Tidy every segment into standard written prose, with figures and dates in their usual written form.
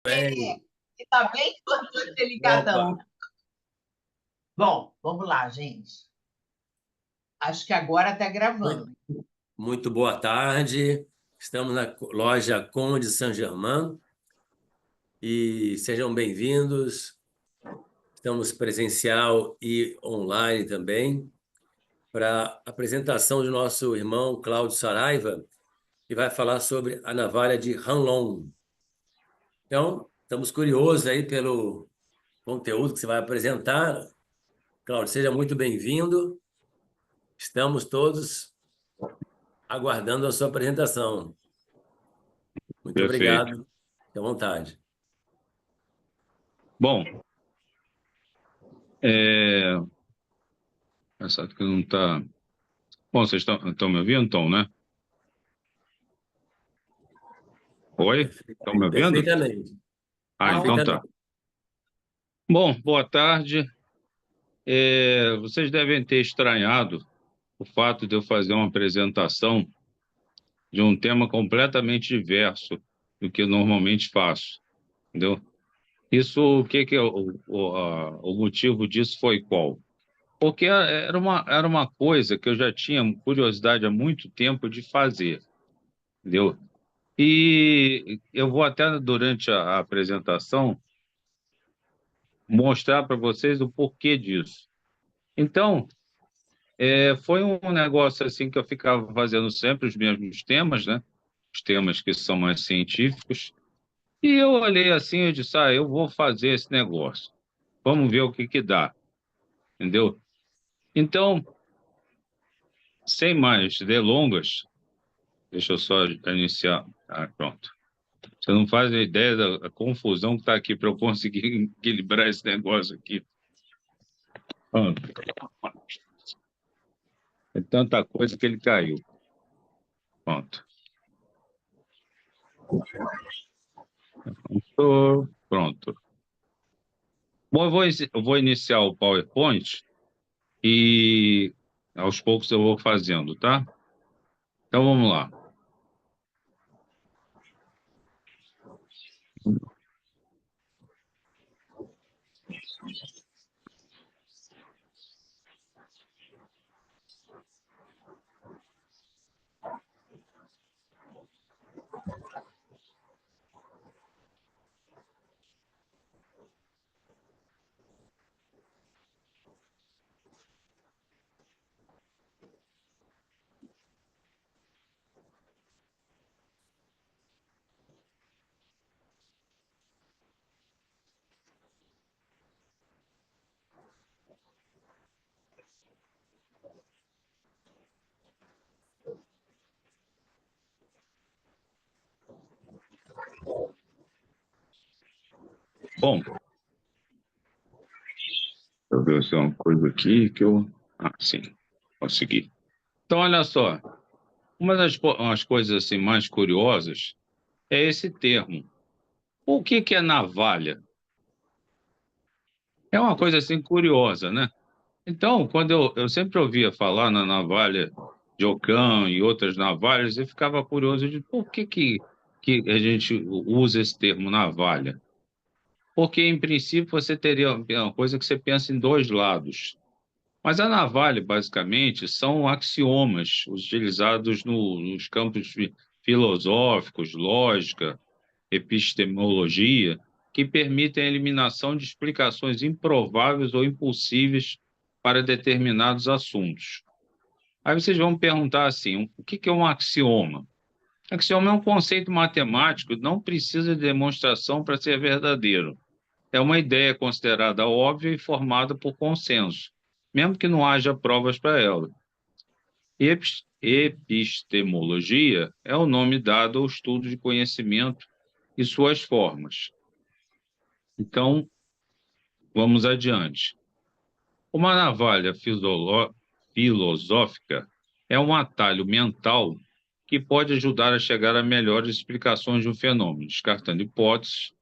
Bem, E tá bem delicadão. opa, Bom, vamos lá, gente. Acho que agora tá muito, gravando. muito boa tarde. Estamos na loja Conde Saint-Germain e sejam bem-vindos. Estamos presencial e online também para a apresentação do nosso irmão Cláudio Saraiva, que vai falar sobre a navalha de Hanlon. Então, estamos curiosos aí pelo conteúdo que você vai apresentar. Cláudio, seja muito bem-vindo. Estamos todos aguardando a sua apresentação. Muito Perfeito. obrigado. Fique à vontade. Bom, é... engraçado que não está. Bom, vocês estão me ouvindo, então, né? Oi? Estão me ouvindo? Perfeitamente. Ah, Tá então tá. Perfeitamente. Bom, boa tarde. Vocês devem ter estranhado o fato de eu fazer uma apresentação de um tema completamente diverso do que eu normalmente faço, entendeu? Isso, o que que é o motivo disso foi qual? Porque era uma coisa que eu já tinha curiosidade há muito tempo de fazer, entendeu? E eu vou até, durante a apresentação, mostrar para vocês o porquê disso. Então, foi um negócio assim que eu ficava fazendo sempre os mesmos temas, né? Os temas que são mais científicos. E eu olhei assim e disse, eu vou fazer esse negócio. Vamos ver o que que dá, entendeu? Então, sem mais delongas, deixa eu só iniciar. Ah, pronto. Você não faz a ideia da confusão que está aqui para eu conseguir equilibrar esse negócio aqui. Pronto. É tanta coisa que ele caiu. Pronto. Pronto. Bom, eu vou iniciar o PowerPoint e aos poucos eu vou fazendo, tá? Então vamos lá. Bom, eu ver se é uma coisa aqui que eu. Ah, sim, consegui. Então, olha só. Uma das umas coisas assim, mais curiosas é esse termo. O que que é navalha? É uma coisa assim curiosa, né? Então, quando eu sempre ouvia falar na navalha de Ockham e outras navalhas, eu ficava curioso de por que a gente usa esse termo navalha. Porque, em princípio, você teria uma coisa que você pensa em dois lados. Mas a navalha, basicamente, são axiomas utilizados nos campos filosóficos, lógica, epistemologia, que permitem a eliminação de explicações improváveis ou impossíveis para determinados assuntos. Aí vocês vão perguntar assim, o que é um axioma? Axioma é um conceito matemático, não precisa de demonstração para ser verdadeiro. É uma ideia considerada óbvia e formada por consenso, mesmo que não haja provas para ela. Epistemologia é o nome dado ao estudo de conhecimento e suas formas. Então, vamos adiante. Uma navalha filosófica é um atalho mental que pode ajudar a chegar a melhores explicações de um fenômeno, descartando hipóteses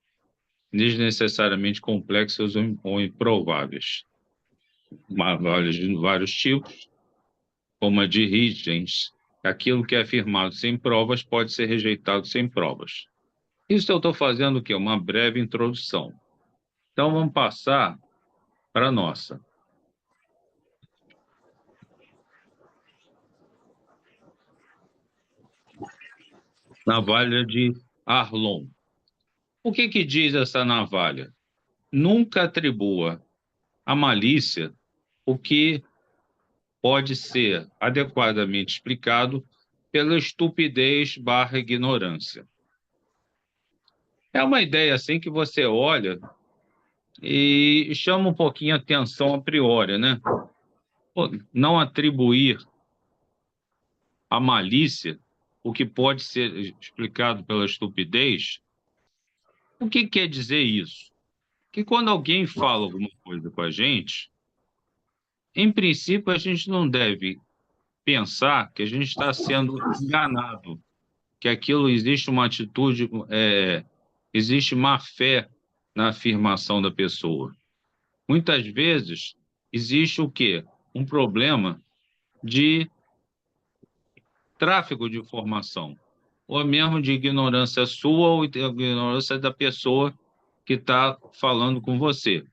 desnecessariamente complexas ou improváveis. Navalhas de vários tipos, como a de Huygens, aquilo que é afirmado sem provas pode ser rejeitado sem provas. Isso eu estou fazendo o quê? Uma breve introdução. Então, vamos passar para a nossa. Navalha de Arlon. O que diz essa navalha? Nunca atribua à malícia o que pode ser adequadamente explicado pela estupidez/ignorância. É uma ideia assim que você olha e chama um pouquinho a atenção a priori, né? Pô, não atribuir à malícia o que pode ser explicado pela estupidez. O que quer dizer isso? Que quando alguém fala alguma coisa com a gente, em princípio a gente não deve pensar que a gente está sendo enganado, que aquilo existe uma atitude, existe má fé na afirmação da pessoa. Muitas vezes existe o quê? Um problema de tráfego de informação, ou mesmo de ignorância sua ou de ignorância da pessoa que está falando com você.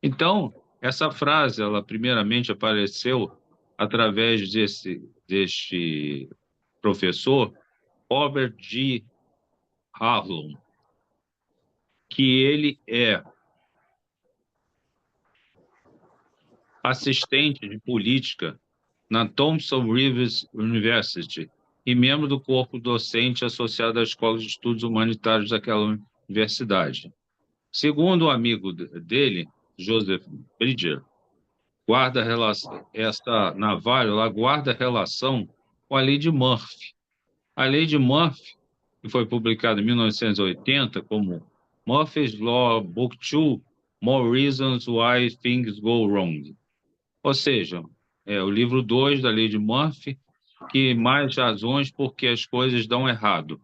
Então, essa frase, ela primeiramente apareceu através deste professor, Robert G. Harlon, que ele é assistente de política na Thompson Rivers University e membro do corpo docente associado à Escola de Estudos Humanitários daquela universidade. Segundo o amigo dele, Joseph Bridger, guarda relação, essa navalha ela guarda relação com a Lei de Murphy. A Lei de Murphy, que foi publicada em 1980 como Murphy's Law Book 2, More Reasons Why Things Go Wrong. Ou seja, é o livro 2 da Lei de Murphy, que mais razões porque as coisas dão errado.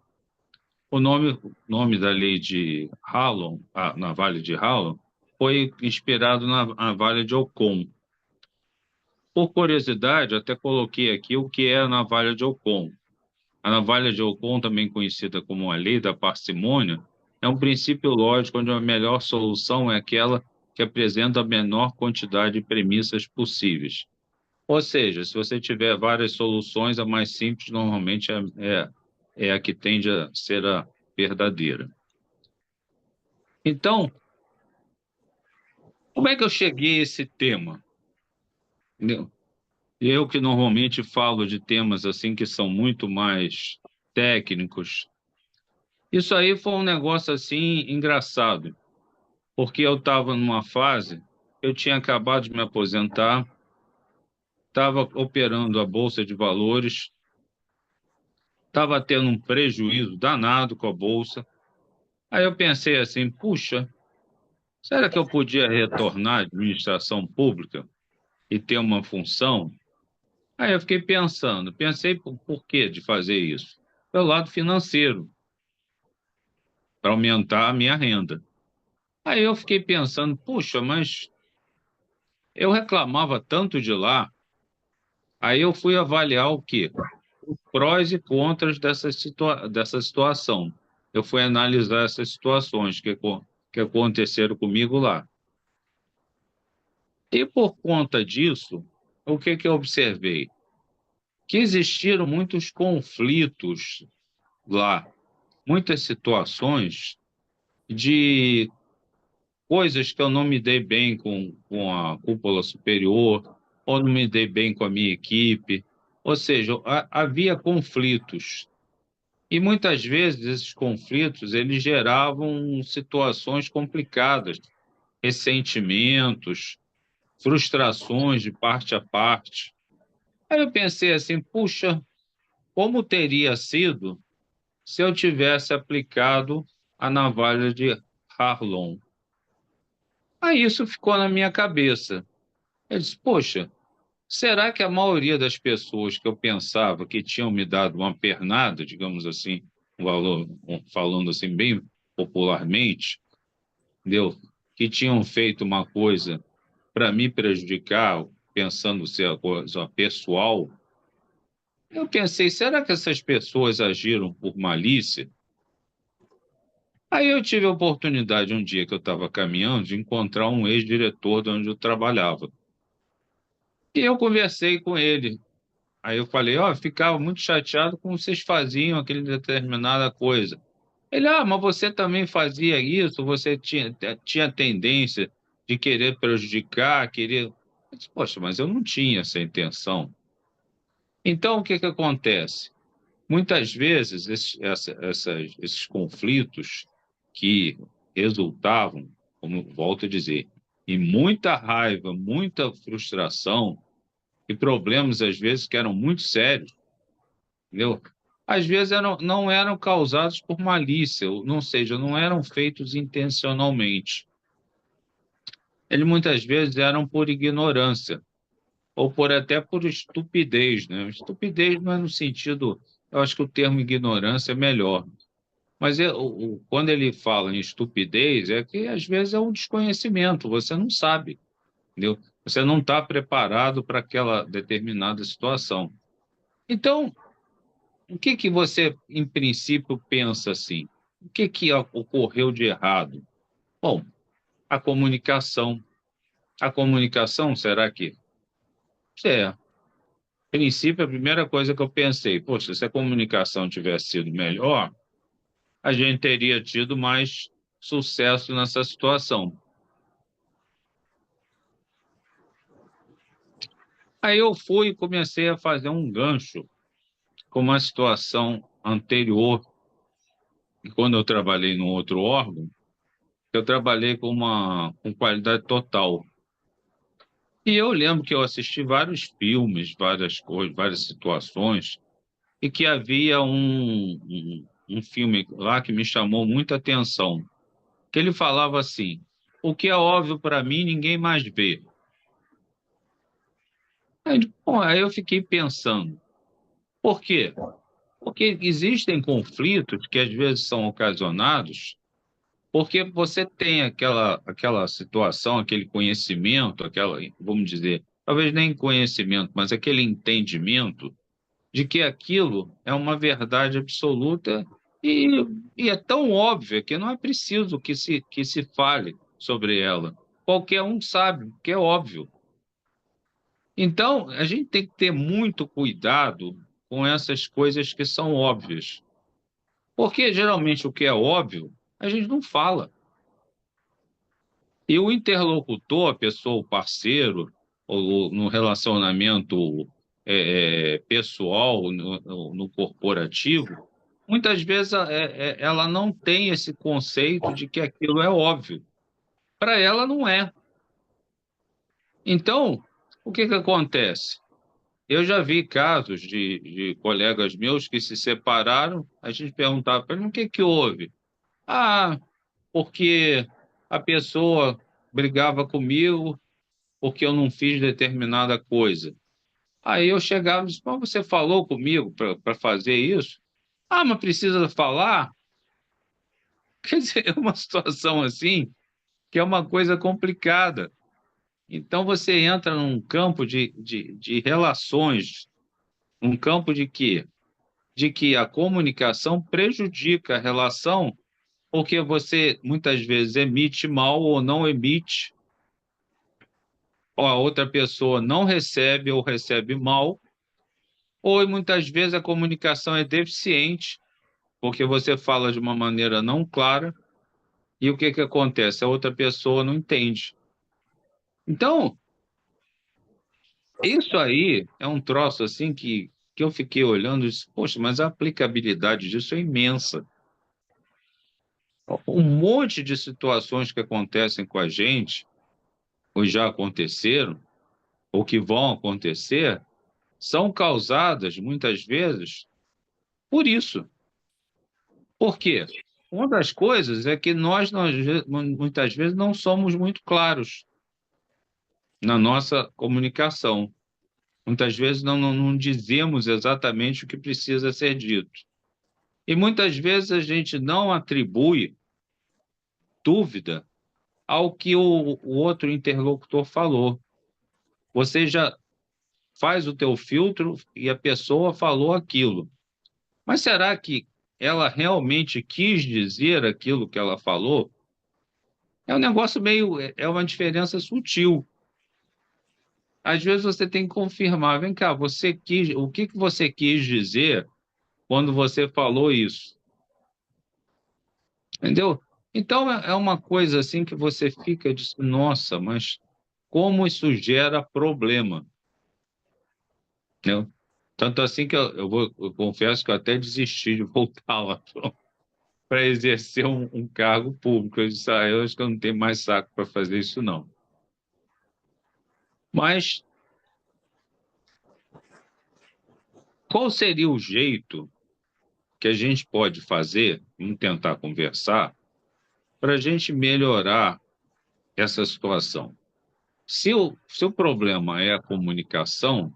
O nome da lei de Harlon, a navalha de Harlon, foi inspirado na navalha de Ockham. Por curiosidade, até coloquei aqui o que é a navalha de Ockham. A navalha de Ockham, também conhecida como a lei da parcimônia, é um princípio lógico onde a melhor solução é aquela que apresenta a menor quantidade de premissas possíveis. Ou seja, se você tiver várias soluções, a mais simples normalmente é a que tende a ser a verdadeira. Então, como é que eu cheguei a esse tema? Entendeu? Eu que normalmente falo de temas assim que são muito mais técnicos. Isso aí foi um negócio assim engraçado, porque eu estava numa fase, eu tinha acabado de me aposentar, estava operando a Bolsa de Valores, estava tendo um prejuízo danado com a Bolsa. Aí eu pensei assim, puxa, será que eu podia retornar à administração pública e ter uma função? Aí eu fiquei pensando, pensei por que de fazer isso? Pelo lado financeiro, para aumentar a minha renda. Aí eu fiquei pensando, puxa, mas eu reclamava tanto de lá, aí eu fui avaliar o quê? Os prós e contras dessa situação. Eu fui analisar essas situações que aconteceram comigo lá. E por conta disso, o que eu observei? Que existiram muitos conflitos lá, muitas situações de coisas que eu não me dei bem com a cúpula superior, ou não me dei bem com a minha equipe. Ou seja, havia conflitos. E muitas vezes esses conflitos eles geravam situações complicadas, ressentimentos, frustrações de parte a parte. Aí eu pensei assim, puxa, como teria sido se eu tivesse aplicado a navalha de Harlon? Aí isso ficou na minha cabeça. Eu disse, poxa, será que a maioria das pessoas que eu pensava que tinham me dado uma pernada, digamos assim, falando assim bem popularmente, entendeu? Que tinham feito uma coisa para me prejudicar, pensando ser a coisa pessoal, eu pensei, será que essas pessoas agiram por malícia? Aí eu tive a oportunidade, um dia que eu estava caminhando, de encontrar um ex-diretor de onde eu trabalhava. E eu conversei com ele. Aí eu falei, ó, ficava muito chateado como vocês faziam aquele determinada coisa. Ele, mas você também fazia isso, você tinha tendência de querer prejudicar, querer... Eu disse, poxa, mas eu não tinha essa intenção. Então, o que que acontece? Muitas vezes, esses conflitos que resultavam, como volto a dizer, em muita raiva, muita frustração e problemas, às vezes, que eram muito sérios, entendeu? Às vezes não eram causados por malícia, ou seja, não eram feitos intencionalmente. Eles muitas vezes eram por ignorância, ou até por estupidez, né? Estupidez não é no sentido, eu acho que o termo ignorância é melhor. Mas quando ele fala em estupidez, é que às vezes é um desconhecimento, você não sabe, entendeu? Você não está preparado para aquela determinada situação. Então, o que que você, em princípio, pensa assim? O que que ocorreu de errado? Bom, a comunicação. A comunicação, será que? A princípio, a primeira coisa que eu pensei, poxa, se a comunicação tivesse sido melhor, a gente teria tido mais sucesso nessa situação. Aí eu fui e comecei a fazer um gancho com uma situação anterior, e quando eu trabalhei no outro órgão, eu trabalhei com qualidade total. E eu lembro que eu assisti vários filmes, várias coisas, várias situações, e que havia um filme lá que me chamou muita atenção, que ele falava assim, o que é óbvio para mim, ninguém mais vê. Aí eu fiquei pensando, por quê? Porque existem conflitos que às vezes são ocasionados porque você tem aquela situação, aquele conhecimento, vamos dizer, talvez nem conhecimento, mas aquele entendimento de que aquilo é uma verdade absoluta e, e é tão óbvia que não é preciso que se fale sobre ela. Qualquer um sabe, que é óbvio. Então, a gente tem que ter muito cuidado com essas coisas que são óbvias. Porque geralmente o que é óbvio, a gente não fala. E o interlocutor, a pessoa, o parceiro, ou no relacionamento pessoal, no corporativo, muitas vezes ela não tem esse conceito de que aquilo é óbvio. Para ela não é. Então, o que que acontece? Eu já vi casos de colegas meus que se separaram, a gente perguntava para ele, o que que houve? Ah, porque a pessoa brigava comigo porque eu não fiz determinada coisa. Aí eu chegava e disse, mas você falou comigo para fazer isso? Ah, mas precisa falar? Quer dizer, é uma situação assim que é uma coisa complicada. Então você entra num campo de relações, um campo de quê? De que a comunicação prejudica a relação porque você muitas vezes emite mal ou não emite, ou a outra pessoa não recebe ou recebe mal, ou muitas vezes a comunicação é deficiente, porque você fala de uma maneira não clara, e o que que acontece? A outra pessoa não entende. Então, isso aí é um troço assim que eu fiquei olhando e disse, poxa, mas a aplicabilidade disso é imensa. Um monte de situações que acontecem com a gente, ou já aconteceram, ou que vão acontecer, são causadas, muitas vezes, por isso. Por quê? Uma das coisas é que nós muitas vezes não somos muito claros na nossa comunicação. Muitas vezes não dizemos exatamente o que precisa ser dito. E muitas vezes a gente não atribui dúvida ao que o outro interlocutor falou. Você já faz o teu filtro e a pessoa falou aquilo. Mas será que ela realmente quis dizer aquilo que ela falou, é um negócio meio, é uma diferença sutil. Às vezes você tem que confirmar, vem cá, o que que você quis dizer quando você falou isso? Entendeu? Então é uma coisa assim que você fica de, nossa, mas como isso gera problema, né? Tanto assim que eu confesso que eu até desisti de voltar lá para exercer um cargo público. Eu disse, eu acho que eu não tenho mais saco para fazer isso, não. Mas qual seria o jeito que a gente pode fazer, vamos tentar conversar, para a gente melhorar essa situação? Se o problema é a comunicação,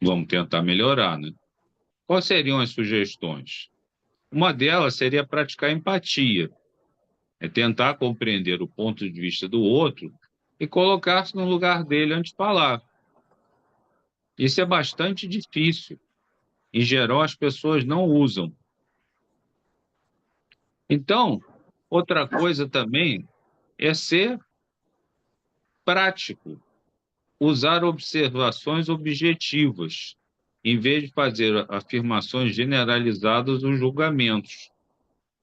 vamos tentar melhorar, né? Quais seriam as sugestões? Uma delas seria praticar empatia, é tentar compreender o ponto de vista do outro e colocar-se no lugar dele antes de falar. Isso é bastante difícil. Em geral, as pessoas não usam. Então, outra coisa também é ser prático, usar observações objetivas, em vez de fazer afirmações generalizadas ou julgamentos.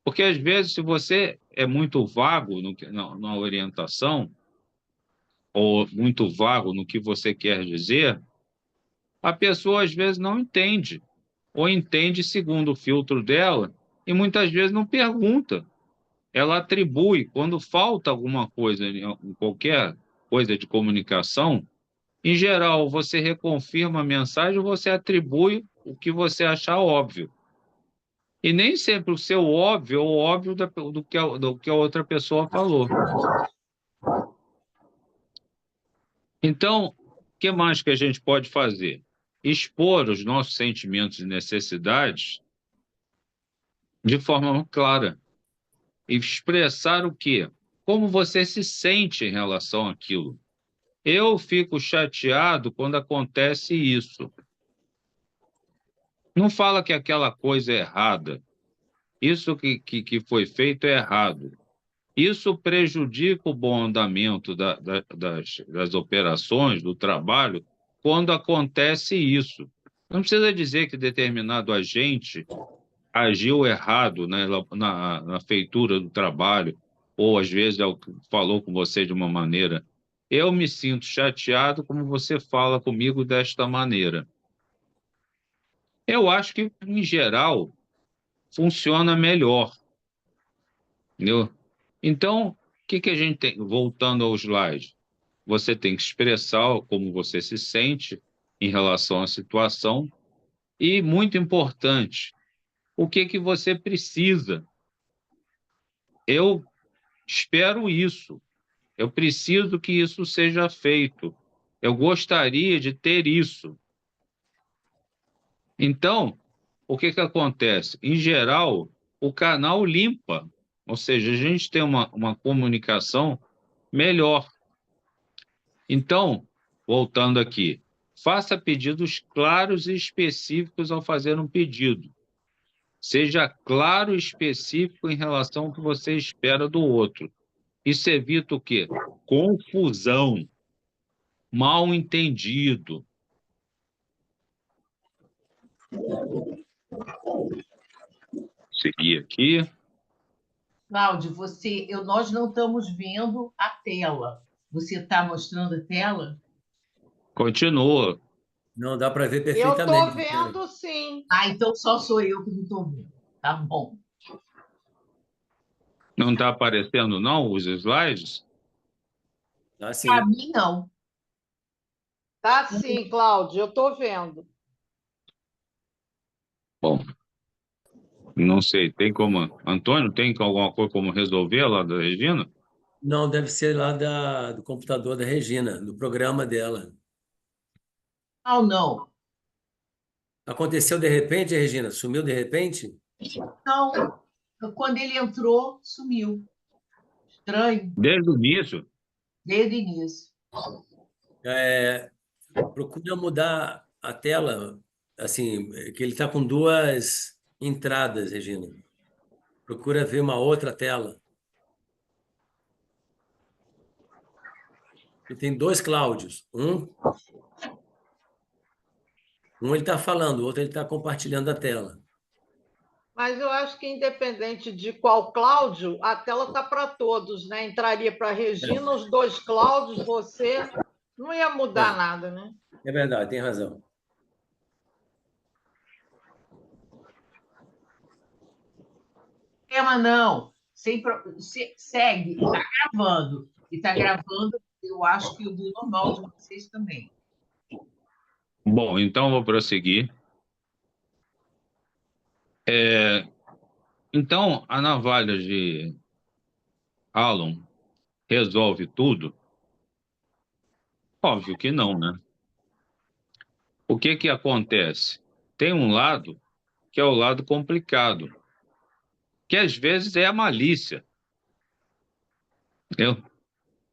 Porque, às vezes, se você é muito vago na orientação, ou muito vago no que você quer dizer, a pessoa, às vezes, não entende, ou entende segundo o filtro dela, e muitas vezes não pergunta. Ela atribui, quando falta alguma coisa, em qualquer coisa de comunicação, em geral, você reconfirma a mensagem, você atribui o que você achar óbvio. E nem sempre o seu óbvio é o óbvio do que a outra pessoa falou. Então, o que mais que a gente pode fazer? Expor os nossos sentimentos e necessidades de forma clara. E expressar o quê? Como você se sente em relação àquilo. Eu fico chateado quando acontece isso. Não fala que aquela coisa é errada. Isso que foi feito é errado. Isso prejudica o bom andamento das operações, do trabalho, quando acontece isso. Não precisa dizer que determinado agente agiu errado, né, na feitura do trabalho, ou às vezes falou com você de uma maneira. Eu me sinto chateado como você fala comigo desta maneira. Eu acho que, em geral, funciona melhor, entendeu? Então, o que a gente tem? Voltando ao slide, você tem que expressar como você se sente em relação à situação e, muito importante, o que você precisa. Eu espero isso. Eu preciso que isso seja feito. Eu gostaria de ter isso. Então, o que acontece? Em geral, o canal limpa, ou seja, a gente tem uma comunicação melhor. Então, voltando aqui, faça pedidos claros e específicos ao fazer um pedido. Seja claro e específico em relação ao que você espera do outro. Isso evita o quê? Confusão, mal entendido. Seguir aqui. Cláudio, nós não estamos vendo a tela. Você está mostrando a tela? Continua. Não, dá para ver Eu estou perfeitamente. vendo, sim. Ah, então só sou eu que não estou vendo. Tá bom. Não está aparecendo, não, os slides? Ah, sim. Para mim, não. Tá sim, Cláudio, eu estou vendo. Bom, não sei, tem como... Antônio, tem alguma coisa como resolver lá da Regina? Não, deve ser lá do computador da Regina, do programa dela. Ah, não. Aconteceu de repente, Regina? Sumiu de repente? Não. Quando ele entrou, sumiu. Estranho, Desde o início? desde o início. Procura mudar a tela, assim, que ele está com duas entradas, Regina. Procura ver uma outra tela. E tem dois Cláudios. Um ele está falando, o outro ele está compartilhando a tela. Mas eu acho que, independente de qual Cláudio, a tela está para todos, né? Entraria para a Regina, os dois Cláudios, você. Não ia mudar nada, né? É verdade, tem razão. Tema não. Segue. Está gravando. E está gravando, eu acho que o do normal de vocês também. Bom, então vou prosseguir. Então, a navalha de Allen resolve tudo? Óbvio que não, né? O que que acontece? Tem um lado que é o lado complicado, que às vezes é a malícia, entendeu?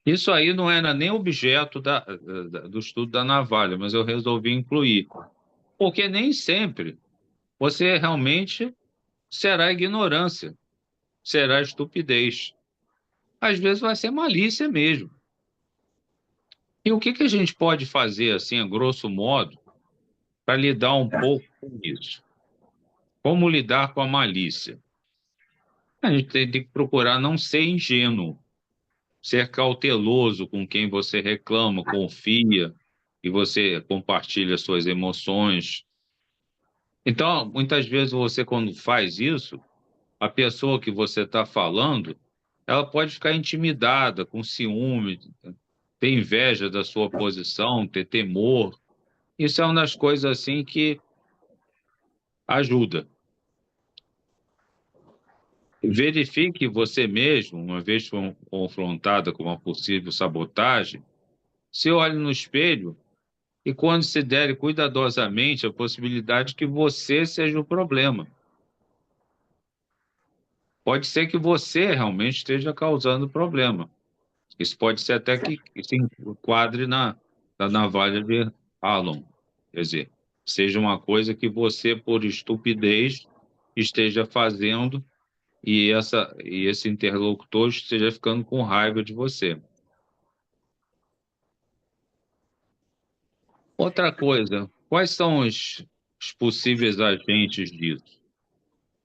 Isso aí não era nem objeto do estudo da navalha, mas eu resolvi incluir, porque nem sempre você realmente será ignorância, será estupidez. Às vezes vai ser malícia mesmo. E o que que a gente pode fazer, assim, a grosso modo, para lidar um pouco com isso? Como lidar com a malícia? A gente tem que procurar não ser ingênuo, ser cauteloso com quem você reclama, confia, e você compartilha suas emoções. Então, muitas vezes você, quando faz isso, a pessoa que você está falando, ela pode ficar intimidada, com ciúme, ter inveja da sua posição, ter temor. Isso é uma das coisas assim que ajuda. Verifique você mesmo, uma vez confrontada com uma possível sabotagem, se olhe no espelho e considere cuidadosamente a possibilidade que você seja o problema. Pode ser que você realmente esteja causando o problema. Isso pode ser até que se enquadre na navalha de Allen. Quer dizer, seja uma coisa que você, por estupidez, esteja fazendo e esse interlocutor esteja ficando com raiva de você. Outra coisa, quais são os possíveis agentes disso?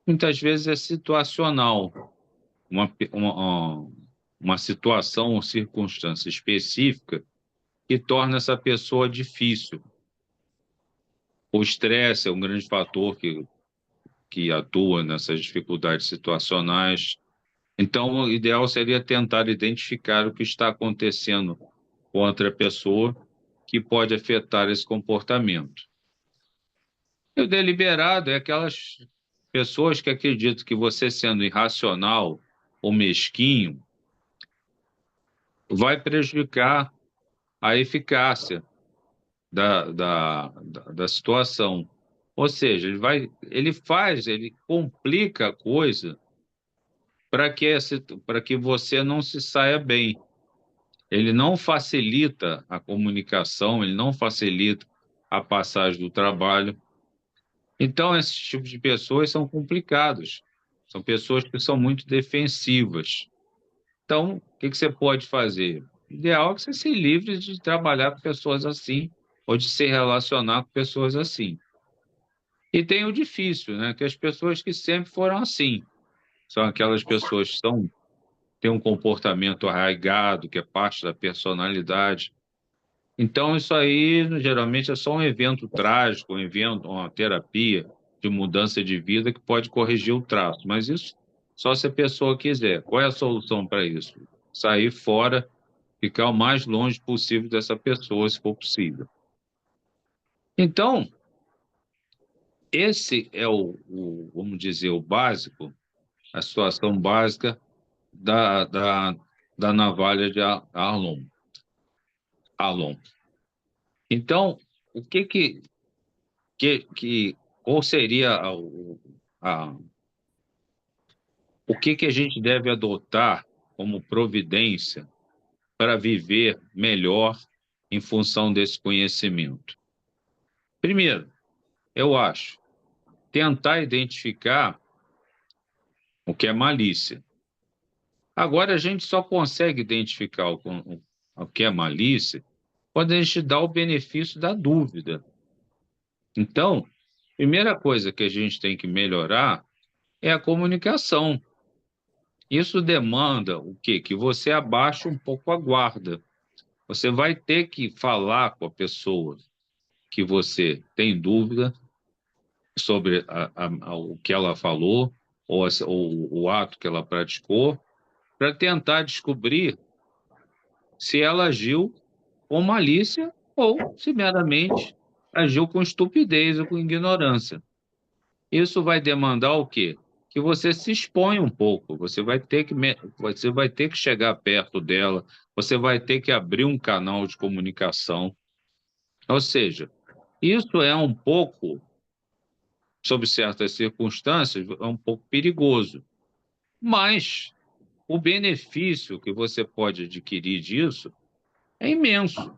Muitas vezes é situacional, uma situação ou circunstância específica que torna essa pessoa difícil. O estresse é um grande fator que atua nessas dificuldades situacionais. Então, o ideal seria tentar identificar o que está acontecendo com outra pessoa que pode afetar esse comportamento. E o deliberado é aquelas pessoas que acreditam que você, sendo irracional ou mesquinho, vai prejudicar a eficácia da situação. Ou seja, ele complica a coisa para que você não se saia bem. Ele não facilita a comunicação, ele não facilita a passagem do trabalho. Então, esses tipos de pessoas são complicados. São pessoas que são muito defensivas. Então, o que você pode fazer? O ideal é que você se livre de trabalhar com pessoas assim, ou de se relacionar com pessoas assim. E tem o difícil, né? Que as pessoas que sempre foram assim. São aquelas pessoas que têm um comportamento arraigado, que é parte da personalidade. Então, isso aí, geralmente, é só um evento trágico, um evento, uma terapia de mudança de vida que pode corrigir o traço. Mas isso só se a pessoa quiser. Qual é a solução para isso? Sair fora, ficar o mais longe possível dessa pessoa, se for possível. Então, esse é vamos dizer, o básico, a situação básica da navalha de Arlon. Então, o qual seria a, o que a gente deve adotar como providência para viver melhor em função desse conhecimento? Primeiro, eu acho tentar identificar o que é malícia. Agora, a gente só consegue identificar o que é malícia quando a gente dá o benefício da dúvida. Então, primeira coisa que a gente tem que melhorar é a comunicação. Isso demanda o quê? Que você abaixe um pouco a guarda. Você vai ter que falar com a pessoa que você tem dúvida sobre o que ela falou ou o ato que ela praticou, para tentar descobrir se ela agiu com malícia ou se meramente agiu com estupidez ou com ignorância. Isso vai demandar o quê? Que você se exponha um pouco, você vai ter que chegar perto dela, você vai ter que abrir um canal de comunicação. Ou seja, isso é um pouco, sob certas circunstâncias, é um pouco perigoso. Mas o benefício que você pode adquirir disso é imenso.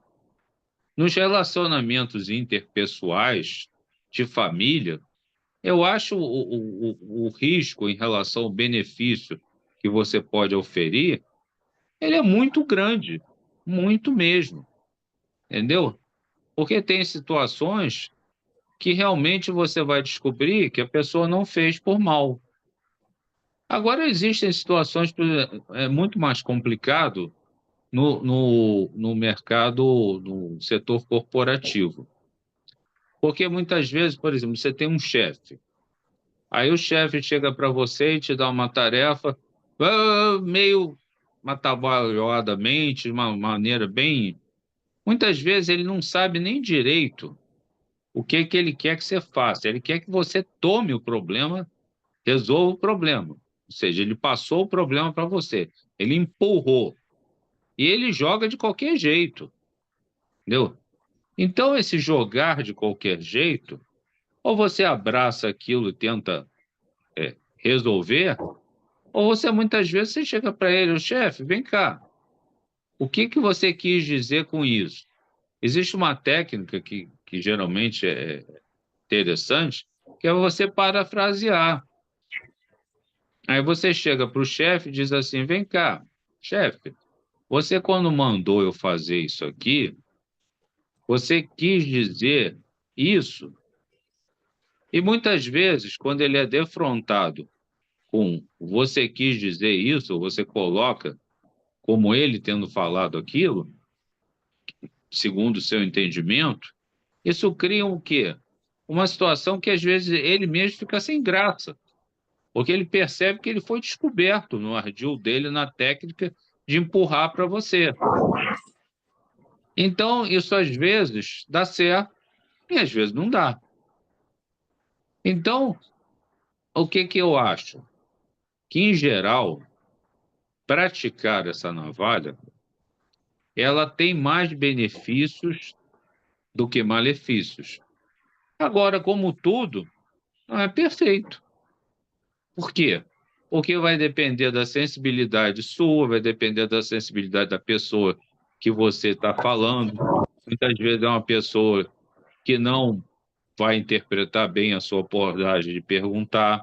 Nos relacionamentos interpessoais, de família, eu acho o risco em relação ao benefício que você pode oferir, ele é muito grande, muito mesmo, entendeu? Porque tem situações que realmente você vai descobrir que a pessoa não fez por mal. Agora, existem situações, por exemplo, é muito mais complicado no mercado, no setor corporativo. Porque muitas vezes, por exemplo, você tem um chefe. Aí o chefe chega para você e te dá uma tarefa meio atabalhoadamente, de uma maneira bem. Muitas vezes ele não sabe nem direito o que que ele quer que você faça. Ele quer que você tome o problema, resolva o problema. Ou seja, ele passou o problema para você, ele empurrou. E ele joga de qualquer jeito, entendeu? Então, esse jogar de qualquer jeito, ou você abraça aquilo e tenta resolver, ou você muitas vezes você chega para ele, chefe, vem cá, o que que você quis dizer com isso? Existe uma técnica que geralmente é interessante, que é você parafrasear. Aí você chega para o chefe e diz assim, vem cá, chefe, você quando mandou eu fazer isso aqui, você quis dizer isso? E muitas vezes, quando ele é defrontado com você quis dizer isso, ou você coloca como ele tendo falado aquilo, segundo o seu entendimento, isso cria o quê? Uma situação que às vezes ele mesmo fica sem graça, porque ele percebe que ele foi descoberto no ardil dele na técnica de empurrar para você. Então, isso às vezes dá certo e às vezes não dá. Então, o que que eu acho? Que, em geral, praticar essa navalha, ela tem mais benefícios do que malefícios. Agora, como tudo, não é perfeito. Por quê? Porque vai depender da sensibilidade sua, vai depender da sensibilidade da pessoa que você está falando. Muitas vezes é uma pessoa que não vai interpretar bem a sua abordagem de perguntar.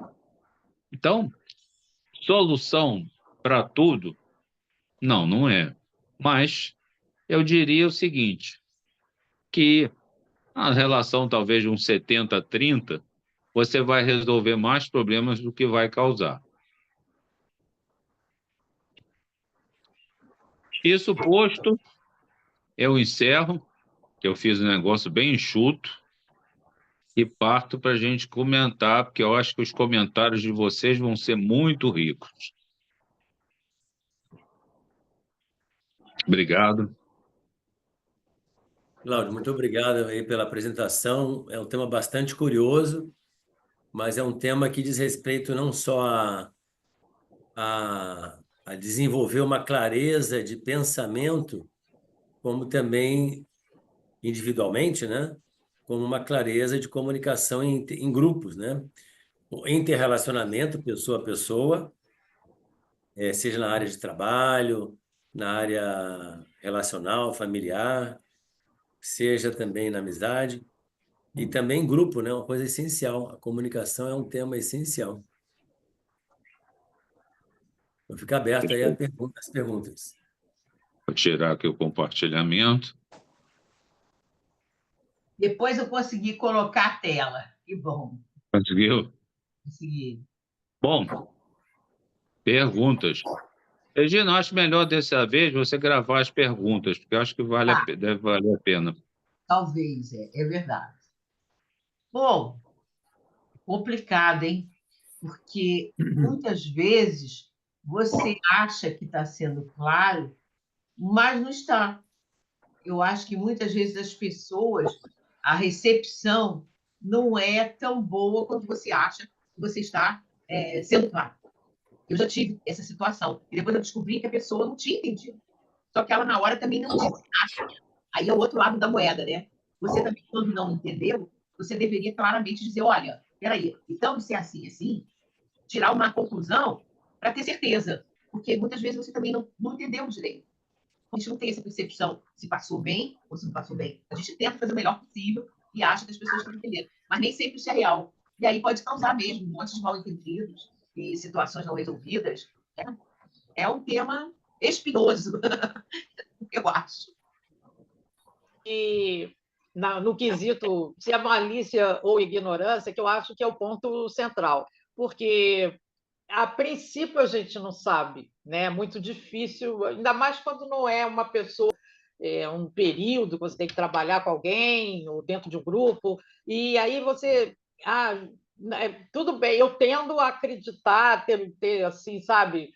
Então, solução para tudo? Não, não é. Mas eu diria o seguinte, que a relação talvez de um 70-30, você vai resolver mais problemas do que vai causar. Isso posto, eu encerro, que eu fiz um negócio bem enxuto, e parto para a gente comentar, porque eu acho que os comentários de vocês vão ser muito ricos. Obrigado. Cláudio, muito obrigado aí pela apresentação. É um tema bastante curioso, mas é um tema que diz respeito não só a desenvolver uma clareza de pensamento, como também individualmente, né? Como uma clareza de comunicação em grupos, né? O interrelacionamento pessoa a pessoa, seja na área de trabalho, na área relacional, familiar, seja também na amizade. E também grupo, né? Uma coisa essencial. A comunicação é um tema essencial. Vou ficar aberto aí às perguntas. Vou tirar aqui o compartilhamento. Depois eu consegui colocar a tela. Que bom. Conseguiu? Consegui. Bom, perguntas. Regina, acho melhor dessa vez você gravar as perguntas, porque eu acho que deve valer a pena. Talvez, é verdade. Bom, complicado, hein? Porque muitas vezes você acha que está sendo claro, mas não está. Eu acho que muitas vezes as pessoas, a recepção não é tão boa quanto você acha que você está sendo claro. Eu já tive essa situação. E depois eu descobri que a pessoa não tinha entendido. Só que ela, na hora, também não disse nada. Aí é o outro lado da moeda, né? Você também, quando não entendeu, você deveria claramente dizer, olha, peraí, então se é assim, assim, tirar uma conclusão para ter certeza. Porque muitas vezes você também não entendeu direito. A gente não tem essa percepção se passou bem ou se não passou bem. A gente tenta fazer o melhor possível e acha que as pessoas estão entendendo. Mas nem sempre isso é real. E aí pode causar mesmo um monte de mal-entendidos e situações não resolvidas. É um tema espinoso, eu acho. E no quesito se é malícia ou ignorância, que eu acho que é o ponto central, porque a princípio a gente não sabe, né? É muito difícil, ainda mais quando não é uma pessoa, um período que você tem que trabalhar com alguém ou dentro de um grupo, e aí você, tudo bem, eu tendo a acreditar, ter assim, sabe?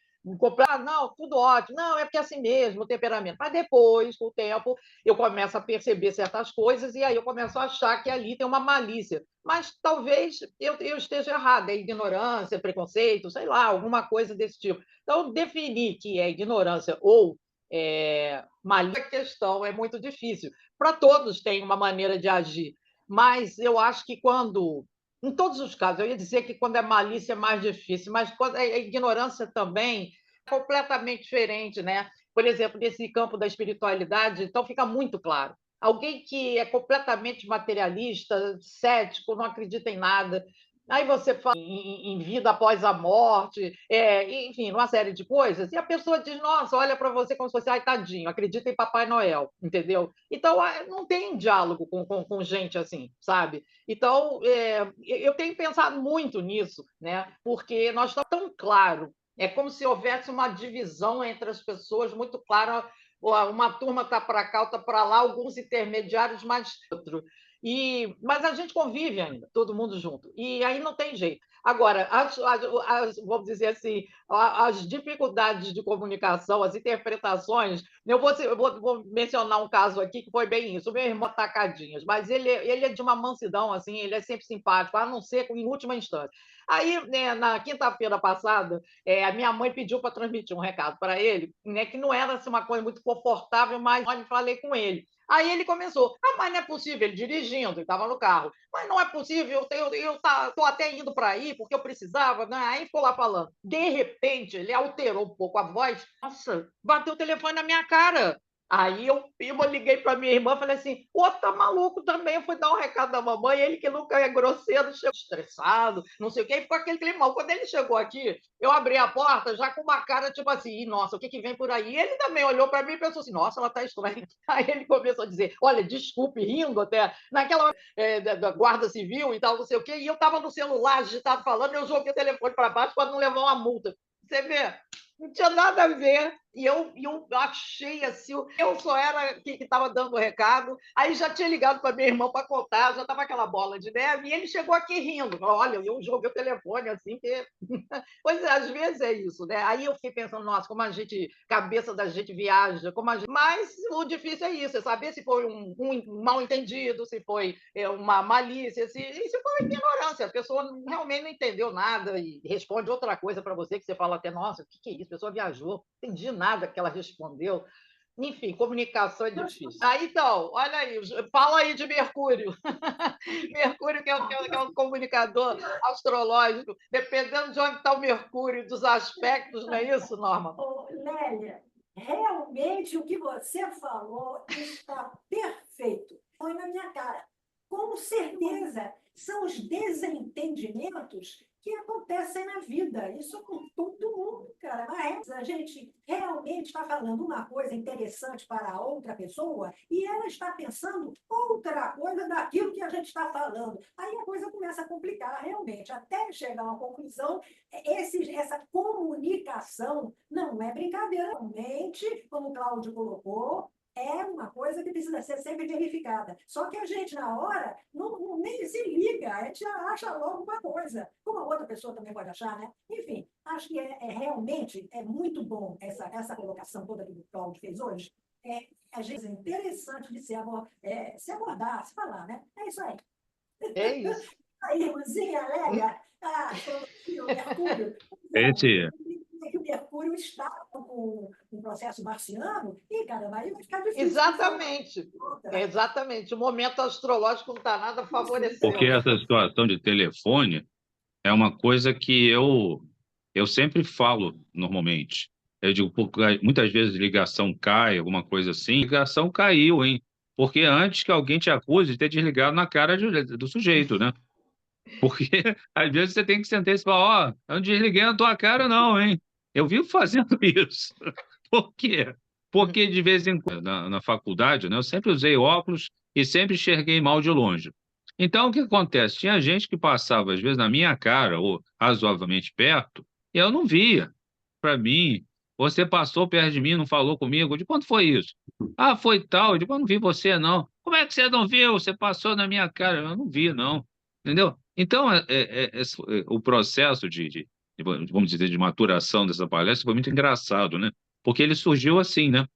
Não, tudo ótimo, não, é porque é assim mesmo, o temperamento. Mas depois, com o tempo, eu começo a perceber certas coisas e aí eu começo a achar que ali tem uma malícia. Mas talvez eu esteja errada, é ignorância, preconceito, sei lá, alguma coisa desse tipo. Então, definir que é ignorância ou malícia, a questão é muito difícil. Para todos tem uma maneira de agir, mas eu acho que quando em todos os casos, eu ia dizer que quando é malícia é mais difícil, mas quando é ignorância também é completamente diferente, né? Por exemplo, nesse campo da espiritualidade, então fica muito claro. Alguém que é completamente materialista, cético, não acredita em nada, aí você fala em vida após a morte, enfim, uma série de coisas, e a pessoa diz, nossa, olha para você como se fosse, ai, tadinho, acredita em Papai Noel, entendeu? Então, não tem diálogo com gente assim, sabe? Então, eu tenho pensado muito nisso, né? Porque nós estamos tão claro, é como se houvesse uma divisão entre as pessoas muito clara, uma turma está para cá, outra para lá, alguns intermediários, mais outro. Mas a gente convive ainda, todo mundo junto, e aí não tem jeito. Agora, vamos dizer assim, as dificuldades de comunicação, as interpretações, vou mencionar um caso aqui que foi bem isso. O meu irmão Tacadinhas, mas ele é de uma mansidão, assim, ele é sempre simpático, a não ser em última instância. Aí, né, na quinta-feira passada, a minha mãe pediu para transmitir um recado para ele, né, que não era assim, uma coisa muito confortável, mas eu falei com ele. Aí ele começou, mas não é possível, ele dirigindo, ele estava no carro, mas não é possível, eu estou até indo para aí, porque eu precisava, né? Aí ficou lá falando. De repente, ele alterou um pouco a voz, nossa, bateu o telefone na minha cara. Aí eu liguei para minha irmã e falei assim: ô, tá maluco também? Eu fui dar um recado da mamãe, ele que nunca é grosseiro, chegou estressado, não sei o quê, e ficou aquele climão. Quando ele chegou aqui, eu abri a porta já com uma cara tipo assim: nossa, o que vem por aí? E ele também olhou para mim e pensou assim: nossa, ela tá estranha. Aí ele começou a dizer: olha, desculpe, rindo até, naquela hora da Guarda Civil e tal, não sei o quê, e eu estava no celular agitado falando, eu joguei o telefone para baixo para não levar uma multa. Você vê? Não tinha nada a ver. E eu achei assim, eu só era que estava dando o recado, aí já tinha ligado para minha irmã para contar, já estava aquela bola de neve, e ele chegou aqui rindo. Olha, eu joguei o telefone assim, que. Pois é, às vezes é isso, né? Aí eu fiquei pensando, nossa, como a gente, cabeça da gente viaja, como a gente. Mas o difícil é isso, é saber se foi um mal entendido, se foi uma malícia, se foi ignorância. A pessoa realmente não entendeu nada e responde outra coisa para você, que você fala até, nossa, o que é isso? A pessoa viajou, não entendi nada que ela respondeu. Enfim, comunicação é difícil. Então, olha aí, fala aí de Mercúrio. Mercúrio, que é um comunicador astrológico, dependendo de onde está o Mercúrio, dos aspectos, não é isso, Norma? Lélia, realmente o que você falou está perfeito. Põe na minha cara. Com certeza, são os desentendimentos que acontecem na vida. Isso com todo mundo, cara. Mas a gente realmente está falando uma coisa interessante para a outra pessoa e ela está pensando outra coisa daquilo que a gente está falando. Aí a coisa começa a complicar, realmente. Até chegar a uma conclusão, essa comunicação não é brincadeira. Realmente, como o Cláudio colocou, é uma coisa que precisa ser sempre verificada. Só que a gente, na hora, nem se liga, a gente já acha logo uma coisa, como a outra pessoa também pode achar, né? Enfim, acho que realmente é muito bom essa colocação toda que o Cláudio fez hoje. A gente é interessante de se abordar, se falar, né? É isso aí. É isso. Aí, irmãzinha, Lélia, o Mercúrio. Esse... Que o Mercúrio está com um processo marciano e, caramba, aí vai ficar difícil. Exatamente. Exatamente. O momento astrológico não está nada favorecendo. Porque essa situação de telefone é uma coisa que eu sempre falo normalmente. Eu digo, porque muitas vezes ligação cai, alguma coisa assim, ligação caiu, hein? Porque antes que alguém te acuse de ter desligado na cara do sujeito, né? Porque às vezes você tem que sentar e falar, ó, eu não desliguei na tua cara não, hein? Eu vivo fazendo isso. Por quê? Porque de vez em quando, na faculdade, né, eu sempre usei óculos e sempre enxerguei mal de longe. Então, o que acontece? Tinha gente que passava, às vezes, na minha cara, ou razoavelmente perto, e eu não via. Para mim, você passou perto de mim, não falou comigo. De quando foi isso? Ah, foi tal. De quando não vi você, não. Como é que você não viu? Você passou na minha cara. Eu não vi, não. Entendeu? Então, o processo vamos dizer, de maturação dessa palestra foi muito engraçado, né? Porque ele surgiu assim, né?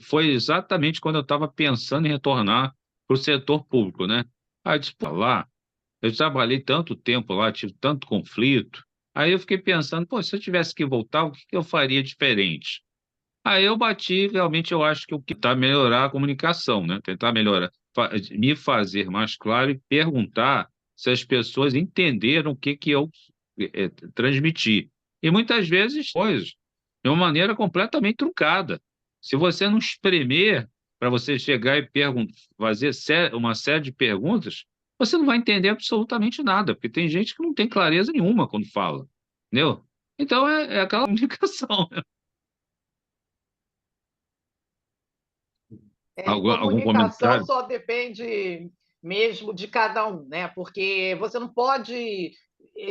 Foi exatamente quando eu estava pensando em retornar para o setor público, né? Aí, eu disse, pô, lá, eu trabalhei tanto tempo lá, tive tanto conflito. Aí eu fiquei pensando, pô, se eu tivesse que voltar, o que eu faria diferente? Aí eu bati, realmente eu acho que eu tentar melhorar a comunicação, né? Tentar melhorar, me fazer mais claro e perguntar se as pessoas entenderam o que eu transmiti. E muitas vezes coisas de uma maneira completamente truncada. Se você não espremer para você chegar e fazer uma série de perguntas, você não vai entender absolutamente nada, porque tem gente que não tem clareza nenhuma quando fala, entendeu? Então é aquela comunicação, né? Algum Comunicação comentário? só depende mesmo de cada um, né? Porque você não pode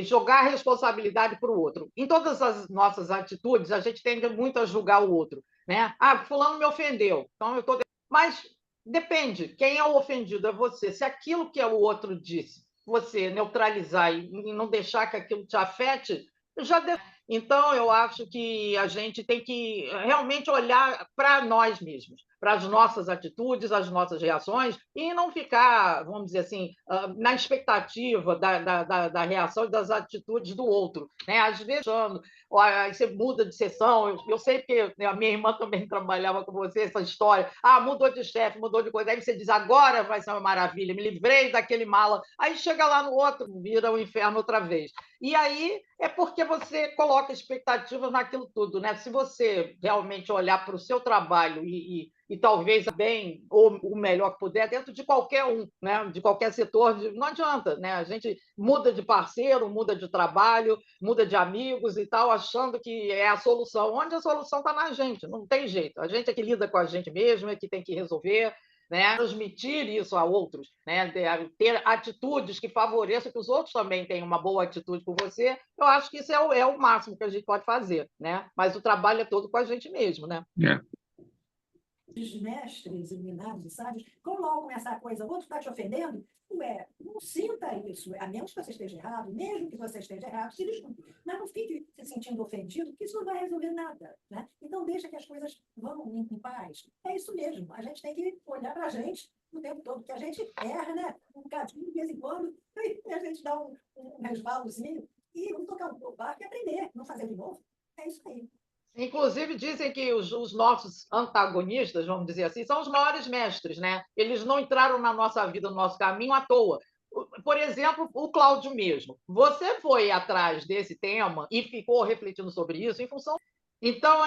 jogar a responsabilidade para o outro. Em todas as nossas atitudes, a gente tende muito a julgar o outro, né? Ah, fulano me ofendeu, então eu estou... Mas depende, quem é o ofendido é você. Se aquilo que o outro disse, você neutralizar e não deixar que aquilo te afete, já Então, eu acho que a gente tem que realmente olhar para nós mesmos, para as nossas atitudes, as nossas reações, e não ficar, vamos dizer assim, na expectativa da reação e das atitudes do outro, né? Às vezes, aí você muda de sessão, eu sei que a minha irmã também trabalhava com você, essa história, mudou de chefe, mudou de coisa, aí você diz, agora vai ser uma maravilha, me livrei daquele mala, aí chega lá no outro, vira o inferno outra vez. E aí é porque você coloca expectativas naquilo tudo, né? Se você realmente olhar para o seu trabalho e talvez bem ou o melhor que puder dentro de qualquer um, né? De qualquer setor, não adianta, né? A gente muda de parceiro, muda de trabalho, muda de amigos e tal, achando que é a solução. Onde a solução está na gente, não tem jeito. A gente é que lida com a gente mesmo, é que tem que resolver, né? Transmitir isso a outros, né? Ter atitudes que favoreçam que os outros também tenham uma boa atitude com você. Eu acho que isso é o máximo que a gente pode fazer, né? Mas o trabalho é todo com a gente mesmo, né? Os mestres iluminados, sábios, colocam essa coisa, o outro está te ofendendo, não sinta isso, a menos que você esteja errado, mesmo que você esteja errado, se desculpe, mas não fique se sentindo ofendido, porque isso não vai resolver nada, né? Então deixa que as coisas vão em paz. É isso mesmo, a gente tem que olhar para a gente o tempo todo, porque a gente erra, né? Um bocadinho, de vez em quando, e a gente dá um resvalozinho, e vamos tocar o barco e aprender, não fazer de novo. É isso aí. Inclusive, dizem que os nossos antagonistas, vamos dizer assim, são os maiores mestres, né? Eles não entraram na nossa vida, no nosso caminho à toa. Por exemplo, o Cláudio mesmo. Você foi atrás desse tema e ficou refletindo sobre isso em função... Então,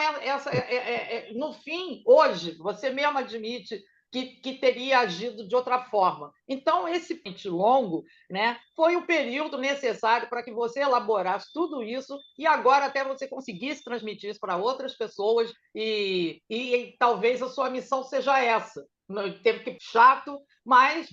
no fim, hoje, você mesmo admite, que teria agido de outra forma. Então, esse pente longo, né, foi o período necessário para que você elaborasse tudo isso e agora até você conseguisse transmitir isso para outras pessoas e talvez a sua missão seja essa. Teve que chato, mas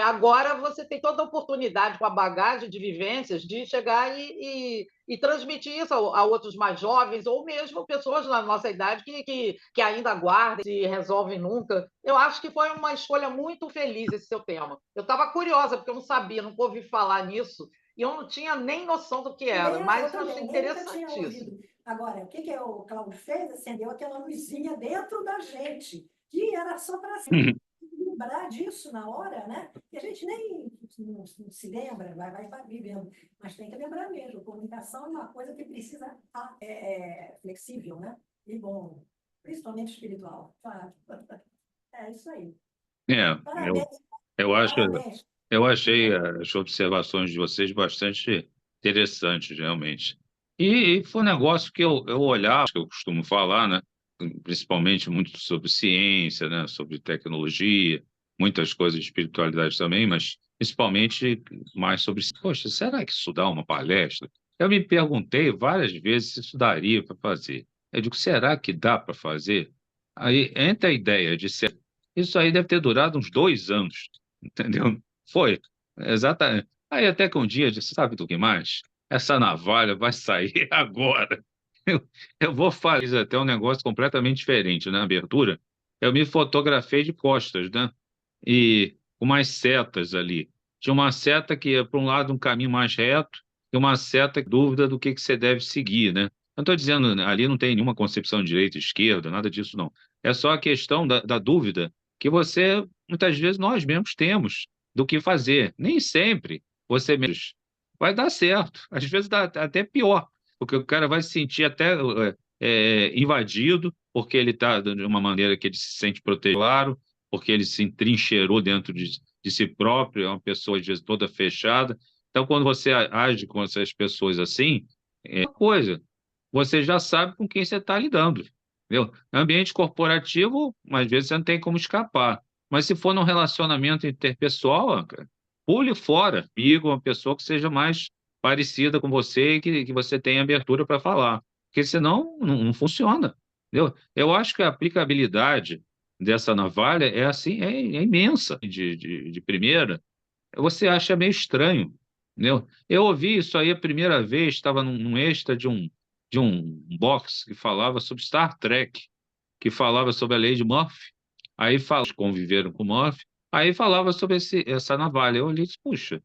agora você tem toda a oportunidade, com a bagagem de vivências, de chegar e transmitir isso a outros mais jovens, ou mesmo pessoas na nossa idade que ainda aguardam e resolvem nunca. Eu acho que foi uma escolha muito feliz esse seu tema. Eu estava curiosa, porque eu não sabia, nunca ouvi falar nisso, e eu não tinha nem noção do que era, mas eu achei interessantíssimo. Agora, o que o Cláudio fez? Acendeu aquela luzinha dentro da gente, que era só para lembrar disso na hora, né? Que a gente nem não se lembra, vai vivendo. Mas tem que lembrar mesmo, comunicação é uma coisa que precisa estar flexível, né? E bom, principalmente espiritual. É isso aí. Parabéns. Eu achei as observações de vocês bastante interessantes, realmente. E foi um negócio que eu olhava, que eu costumo falar, né? Principalmente muito sobre ciência, né? Sobre tecnologia, muitas coisas de espiritualidade também, mas principalmente mais sobre, poxa, será que isso dá uma palestra? Eu me perguntei várias vezes se isso daria para fazer. Eu digo, será que dá para fazer? Aí entra a ideia de ser. Isso aí deve ter durado uns 2 anos, entendeu? Foi, exatamente. Aí até que um dia eu disse, sabe do que mais? Essa navalha vai sair agora. Eu vou fazer até um negócio completamente diferente. Na abertura, eu me fotografei de costas, né? E com umas setas ali. Tinha uma seta que ia para um lado um caminho mais reto e uma seta dúvida do que você deve seguir, né? Não estou dizendo, ali não tem nenhuma concepção de direita e esquerda, nada disso, não. É só a questão da dúvida que você, muitas vezes, nós mesmos temos do que fazer. Nem sempre você mesmo vai dar certo. Às vezes dá até pior, porque o cara vai se sentir até invadido, porque ele está de uma maneira que ele se sente protegido, claro, porque ele se entrincheirou dentro de si próprio, é uma pessoa, às vezes, toda fechada. Então, quando você age com essas pessoas assim, é uma coisa, você já sabe com quem você está lidando. Entendeu? Ambiente corporativo, às vezes você não tem como escapar. Mas se for num relacionamento interpessoal, cara, pule fora, amigo, uma pessoa que seja mais parecida com você e que você tenha abertura para falar. Porque senão não funciona. Entendeu? Eu acho que a aplicabilidade dessa navalha é assim, é imensa de primeira. Você acha meio estranho, entendeu? Eu ouvi isso aí a primeira vez, estava num extra de um box que falava sobre Star Trek, que falava sobre a lei de Murphy. Aí conviveram com Murphy, aí falava sobre essa navalha. Eu olhei e disse, puxa,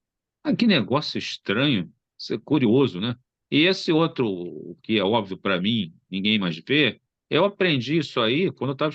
que negócio estranho, isso é curioso, né? E esse outro, que é óbvio para mim, ninguém mais vê, eu aprendi isso aí quando eu estava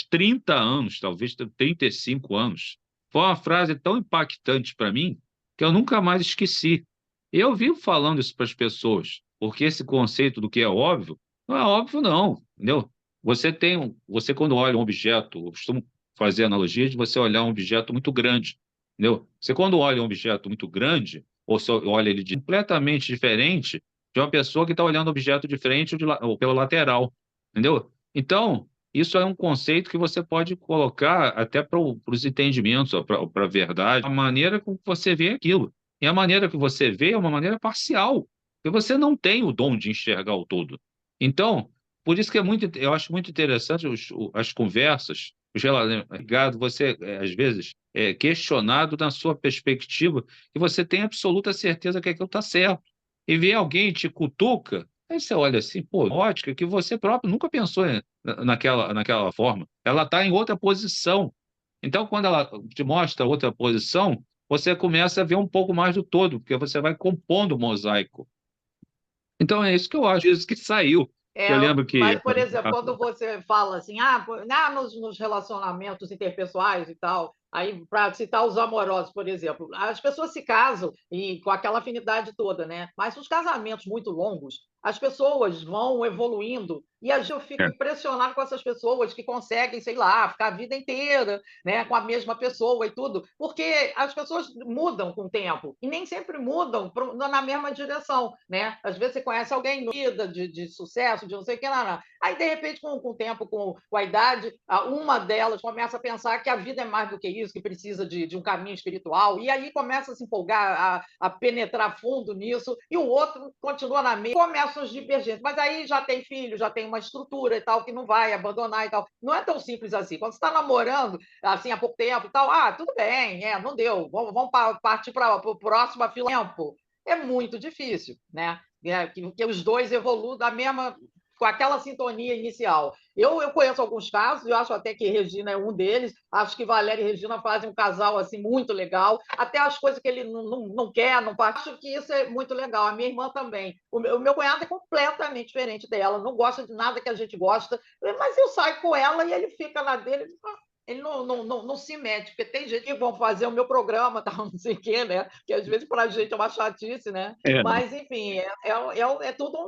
30 anos, talvez 35 anos. Foi uma frase tão impactante para mim que eu nunca mais esqueci. Eu vivo falando isso para as pessoas, porque esse conceito do que é óbvio, não é óbvio, não, entendeu? Você quando olha um objeto, eu costumo fazer a analogia de você olhar um objeto muito grande, entendeu? Você quando olha um objeto muito grande, ou só olha ele completamente diferente de uma pessoa que está olhando o objeto de frente ou pelo lateral, entendeu? Então, isso é um conceito que você pode colocar até para os entendimentos, para a verdade, a maneira como você vê aquilo. E a maneira que você vê é uma maneira parcial, porque você não tem o dom de enxergar o todo. Então, por isso que eu acho muito interessante as conversas, ligado, você, às vezes, é questionado na sua perspectiva, e você tem absoluta certeza que aquilo está certo. E vê alguém te cutuca, aí você olha assim, pô, ótica que você próprio nunca pensou naquela forma. Ela está em outra posição. Então, quando ela te mostra outra posição, você começa a ver um pouco mais do todo, porque você vai compondo o mosaico. Então, é isso que eu acho, isso que saiu. Eu lembro que... Mas, por exemplo, quando você fala assim, nos relacionamentos interpessoais e tal, aí, para citar os amorosos, por exemplo, as pessoas se casam e com aquela afinidade toda, né? Mas os casamentos muito longos, as pessoas vão evoluindo e eu fico impressionado com essas pessoas que conseguem, sei lá, ficar a vida inteira, né, com a mesma pessoa e tudo, porque as pessoas mudam com o tempo e nem sempre mudam na mesma direção, né? Às vezes você conhece alguém na vida de sucesso, de não sei o que, não. Aí, de repente, com o tempo, com a idade, uma delas começa a pensar que a vida é mais do que isso, que precisa de um caminho espiritual, e aí começa a se empolgar, a penetrar fundo nisso, e o outro continua na mesma, começam os divergentes, mas aí já tem filho, já tem uma estrutura e tal, que não vai abandonar e tal. Não é tão simples assim. Quando você está namorando, assim, há pouco tempo e tal, tudo bem, não deu, vamos partir para a próxima fila. É muito difícil, né? Que os dois evoluam da mesma, com aquela sintonia inicial. Eu conheço alguns casos, eu acho até que Regina é um deles, acho que Valéria e Regina fazem um casal assim muito legal, até as coisas que ele não quer, não acho que isso é muito legal. A minha irmã também. O meu cunhado é completamente diferente dela, não gosta de nada que a gente gosta, mas eu saio com ela e ele fica na dele. Ele não se mete, porque tem gente que vão fazer o meu programa, tal, não sei o quê, né? Que às vezes para a gente é uma chatice, né? Mas, enfim, é tudo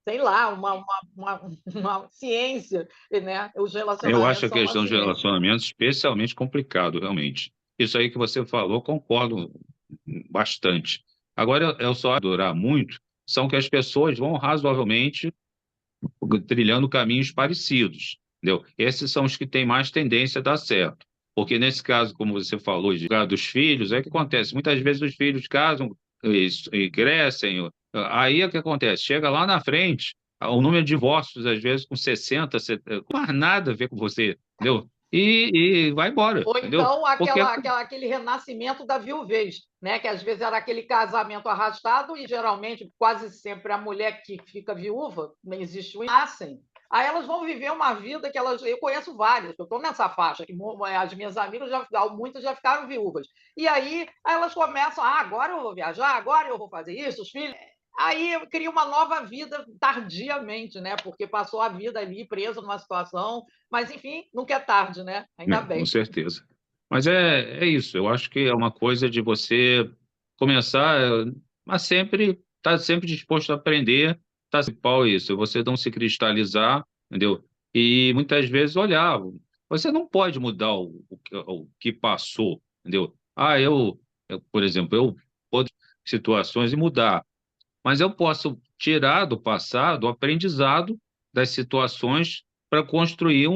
sei lá, uma ciência, né? Os Eu relacionamentos acho a são uma questão de ciência. relacionamentos especialmente complicado, realmente. Isso aí que você falou, concordo bastante. Agora, eu só adorar muito são que as pessoas vão razoavelmente trilhando caminhos parecidos, entendeu? Esses são os que têm mais tendência a dar certo. Porque nesse caso, como você falou, dos filhos, é o que acontece. Muitas vezes os filhos casam e crescem. Aí é o que acontece. Chega lá na frente, o número de divórcios, às vezes, com 60, 70, não tem nada a ver com você, entendeu? E vai embora, Ou entendeu? então Porque aquele renascimento da viuvez, né? Que às vezes era aquele casamento arrastado e geralmente quase sempre a mulher que fica viúva, não existe o nascem. Aí elas vão viver uma vida que eu conheço várias, eu estou nessa faixa, que as minhas amigas, muitas já ficaram viúvas. E aí elas começam, agora eu vou viajar, agora eu vou fazer isso, os filhos. Aí eu cria uma nova vida tardiamente, né? Porque passou a vida ali preso numa situação, mas enfim, nunca é tarde, né? Ainda com bem. certeza. Mas é isso. Eu acho que é uma coisa de você começar a sempre estar sempre disposto a aprender, tá? Principal isso, você não se cristalizar, entendeu? E muitas vezes olhar. Você não pode mudar o que passou, entendeu? Por exemplo, eu posso situações e mudar, mas eu posso tirar do passado o aprendizado das situações para construir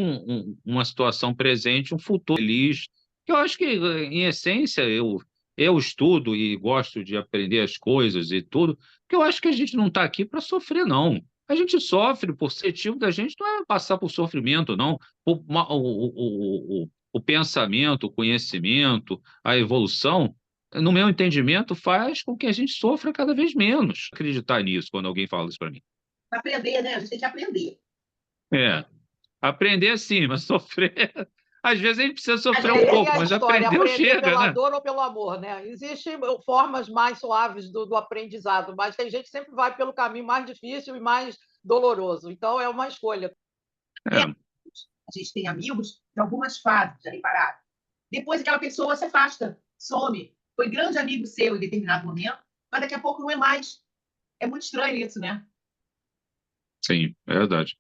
uma situação presente, um futuro feliz. Eu acho que, em essência, eu estudo e gosto de aprender as coisas e tudo, porque eu acho que a gente não está aqui para sofrer, não. A gente sofre, por ser objetivo da gente não é passar por sofrimento, não. O pensamento, o conhecimento, a evolução no meu entendimento, faz com que a gente sofra cada vez menos. Acreditar nisso quando alguém fala isso para mim. Aprender, né? A gente tem que aprender. Aprender sim, mas sofrer. Às vezes a gente precisa sofrer um Aí pouco, a mas história, aprendeu aprender chega, pela né? dor ou pelo amor, né? Existem formas mais suaves do aprendizado, mas tem gente que sempre vai pelo caminho mais difícil e mais doloroso. Então, é uma escolha. É, A gente tem amigos de algumas fases, já repararam? Depois aquela pessoa se afasta, some. Foi grande amigo seu em determinado momento, mas daqui a pouco não é mais. É muito estranho isso, né? sim, é verdade.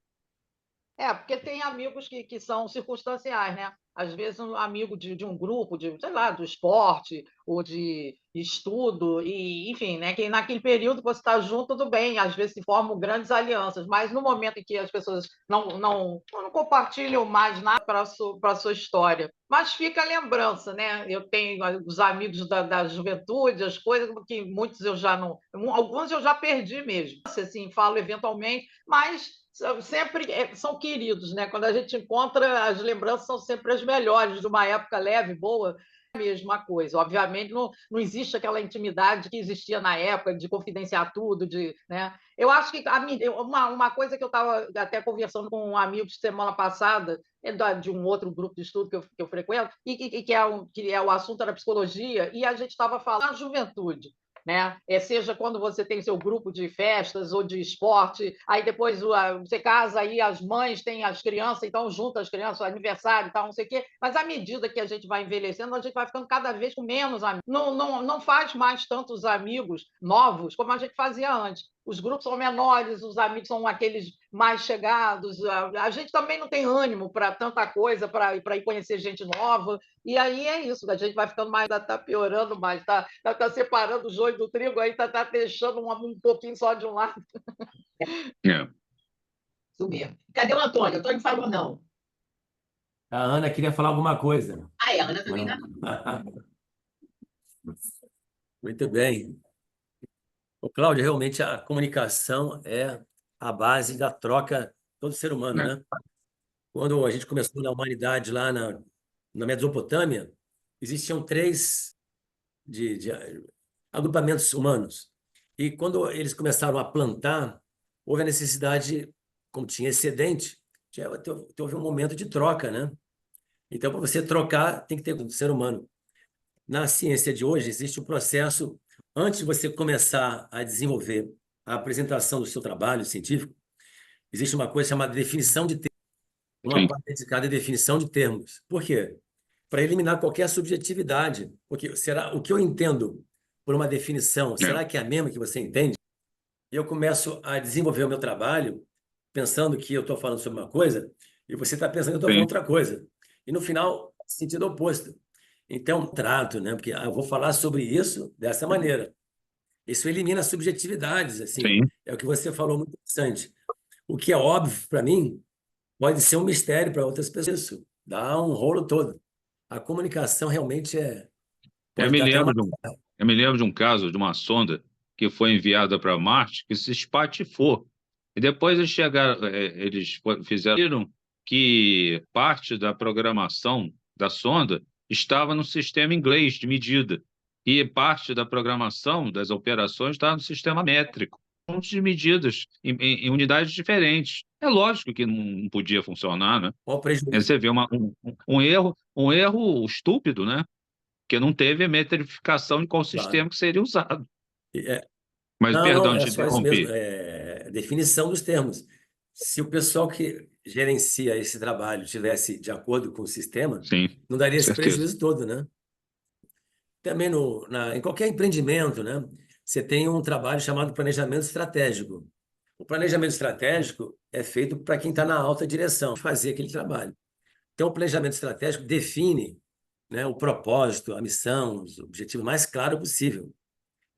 Porque tem amigos que são circunstanciais, né? Às vezes, um amigo de um grupo, sei lá, do esporte ou de estudo, e, enfim, né? Que naquele período que você está junto, tudo bem, às vezes se formam grandes alianças, mas no momento em que as pessoas não compartilham mais nada para a sua história, mas fica a lembrança, né? Eu tenho os amigos da juventude, as coisas que muitos eu já não. Alguns eu já perdi mesmo, assim, falo eventualmente, mas sempre são queridos, né? Quando a gente encontra, as lembranças são sempre as melhores, de uma época leve, boa, a mesma coisa. Obviamente, não existe aquela intimidade que existia na época, de confidenciar tudo, né? Eu acho que uma coisa que eu estava até conversando com um amigo de semana passada, de um outro grupo de estudo que eu frequento, e que é o assunto da psicologia, e a gente estava falando da juventude. Né? Seja quando você tem seu grupo de festas ou de esporte, aí depois você casa, aí as mães têm as crianças, então junta as crianças, aniversário e tal, não sei o quê, mas à medida que a gente vai envelhecendo, a gente vai ficando cada vez com menos amigos. Não faz mais tantos amigos novos como a gente fazia antes. os grupos são menores, os amigos são aqueles mais chegados, a gente também não tem ânimo para tanta coisa, para ir conhecer gente nova, e aí é isso, a gente vai ficando mais, está piorando mais, está separando o joio do trigo, aí está deixando um pouquinho só de um lado. É. Isso mesmo. Cadê o Antônio? O Antônio falou não. A Ana queria falar alguma coisa. Ah, a Ana também não. Muito bem. Ô, Cláudio, realmente a comunicação é a base da troca de todo ser humano, né? Quando a gente começou na humanidade lá na Mesopotâmia, existiam 3 de agrupamentos humanos. E quando eles começaram a plantar, houve a necessidade, como tinha excedente, houve um momento de troca, né? Então, para você trocar, tem que ter um ser humano. Na ciência de hoje, existe um processo, antes de você começar a desenvolver a apresentação do seu trabalho científico, existe uma coisa chamada definição de termos. Uma parte dedicada à definição de termos. Por quê? Para eliminar qualquer subjetividade. Porque será o que eu entendo por uma definição, será que é a mesma que você entende? E eu começo a desenvolver o meu trabalho pensando que eu estou falando sobre uma coisa e você está pensando que eu estou falando outra coisa. E no final, sentido oposto. Então, trato, né? Porque eu vou falar sobre isso dessa maneira. Isso elimina subjetividades, assim. Sim. É o que você falou, muito interessante. O que é óbvio para mim pode ser um mistério para outras pessoas. Isso dá um rolo todo. A comunicação realmente Eu pode me dar até lembro de um caso de uma sonda que foi enviada para Marte, que se espatifou. E depois eles fizeram que parte da programação da sonda estava no sistema inglês de medida, e parte da programação das operações estava no sistema métrico, pontos de medidas em unidades diferentes. É lógico que não podia funcionar, né? Qual o prejuízo? Aí você vê um erro estúpido, né? Porque não teve a metrificação de qual sistema que seria usado. Mas, Não, perdão, é te só isso mesmo. interrompi. É definição dos termos. Se o pessoal que gerencia esse trabalho tivesse de acordo com o sistema, Sim, não daria esse certeza. prejuízo todo, né? Também em qualquer empreendimento, né? Você tem um trabalho chamado planejamento estratégico. O planejamento estratégico é feito para quem está na alta direção, fazer aquele trabalho. Então, o planejamento estratégico define, né, o propósito, a missão, os objetivos mais claro possível.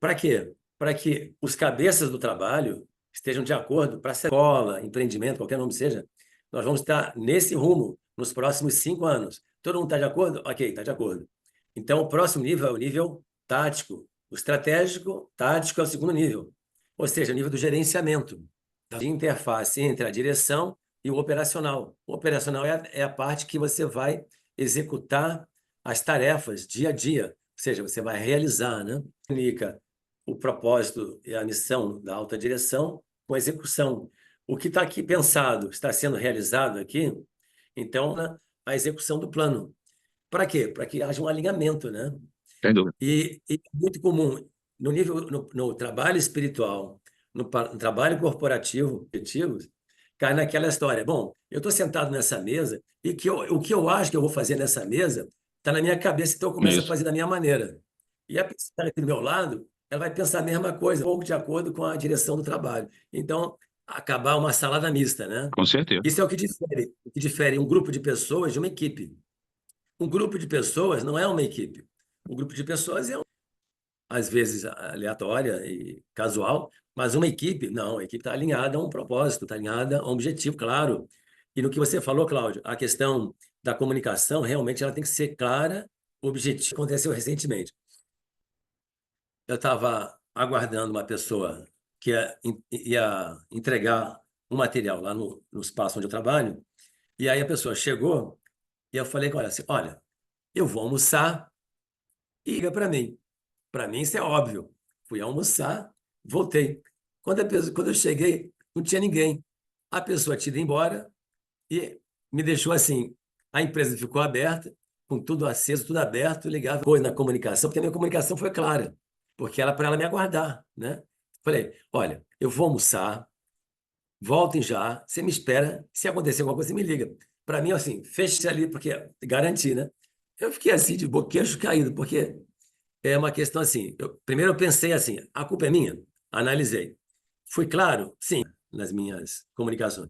Para quê? Para que os cabeças do trabalho estejam de acordo para a escola, empreendimento, qualquer nome seja. Nós vamos estar nesse rumo nos próximos 5 anos. Todo mundo está de acordo? Ok, está de acordo. Então, o próximo nível é o nível tático. O estratégico, tático é o segundo nível. Ou seja, o nível do gerenciamento, da interface entre a direção e o operacional. O operacional é a parte que você vai executar as tarefas dia a dia. Ou seja, você vai realizar, né? Comunica o propósito e a missão da alta direção com a execução. O que está aqui pensado está sendo realizado aqui, então, a execução do plano. Para quê? Para que haja um alinhamento, né? Sem dúvida. E é muito comum no trabalho espiritual, no trabalho corporativo, cai naquela história. Bom, eu estou sentado nessa mesa e o que eu acho que eu vou fazer nessa mesa está na minha cabeça, então eu começo a fazer da minha maneira. E a pessoa aqui do meu lado, ela vai pensar a mesma coisa, um pouco de acordo com a direção do trabalho. Então, acabar uma salada mista, né? Com certeza. Isso é o que difere um grupo de pessoas de uma equipe. Um grupo de pessoas não é uma equipe. Um grupo de pessoas às vezes, aleatória e casual, mas uma equipe, não, a equipe está alinhada a um propósito, está alinhada a um objetivo, claro. E no que você falou, Cláudio, a questão da comunicação, realmente, ela tem que ser clara, objetiva. Aconteceu recentemente. Eu estava aguardando uma pessoa que ia entregar um material lá no espaço onde eu trabalho, e aí a pessoa chegou e eu falei com ela assim, olha, eu vou almoçar e liga para mim. Para mim isso é óbvio. Fui almoçar, voltei. Quando eu cheguei, não tinha ninguém. A pessoa tinha ido embora e me deixou assim. A empresa ficou aberta, com tudo aceso, tudo aberto, ligava coisa na comunicação, porque a minha comunicação foi clara, porque era para ela me aguardar, né? Falei, olha, eu vou almoçar, voltem já, você me espera, se acontecer alguma coisa, você me liga. Para mim, assim, fecha ali, porque garanti, né? Eu fiquei assim, de boquejo caído, porque é uma questão assim. Primeiro eu pensei assim, a culpa é minha? Analisei. Fui claro? Sim, nas minhas comunicações.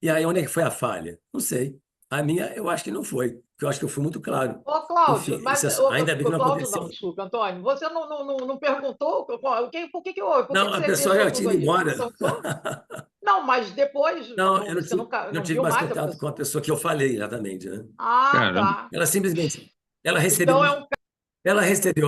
E aí, onde é que foi a falha? Não sei. A minha, eu acho que não foi, porque eu acho que eu fui muito claro. Ô, Cláudio, Enfim, mas ainda bem que não Cláudio aconteceu. não, desculpa, Antônio, você não perguntou por que houve? Por que Não, a você pessoa deixou já tinha tudo ido aí? Você embora. não perguntou? Não, mas depois Não, eu você não não tive viu mais mais a contato com a pessoa? pessoa que eu falei, exatamente, né? Ah, Caramba, tá. Ela simplesmente, ela recebeu, Então é um. ela recebeu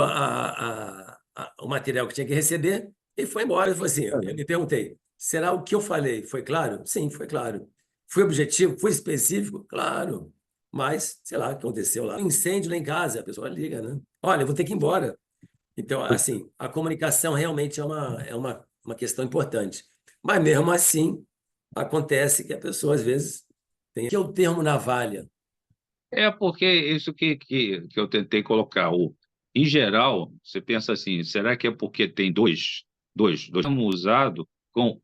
o material que tinha que receber e foi embora. Eu falei assim, eu me perguntei, será o que eu falei foi claro? Sim, foi claro. Foi objetivo? Foi específico? Claro. Mas, sei lá, o que aconteceu lá. Um incêndio lá em casa, a pessoa liga, né? Olha, eu vou ter que ir embora. Então, assim, a comunicação realmente é uma questão importante. Mas, mesmo assim, acontece que a pessoa, às vezes, tem que é o termo navalha. é porque isso que eu tentei colocar. Em geral, você pensa assim, será que é porque tem dois termos usados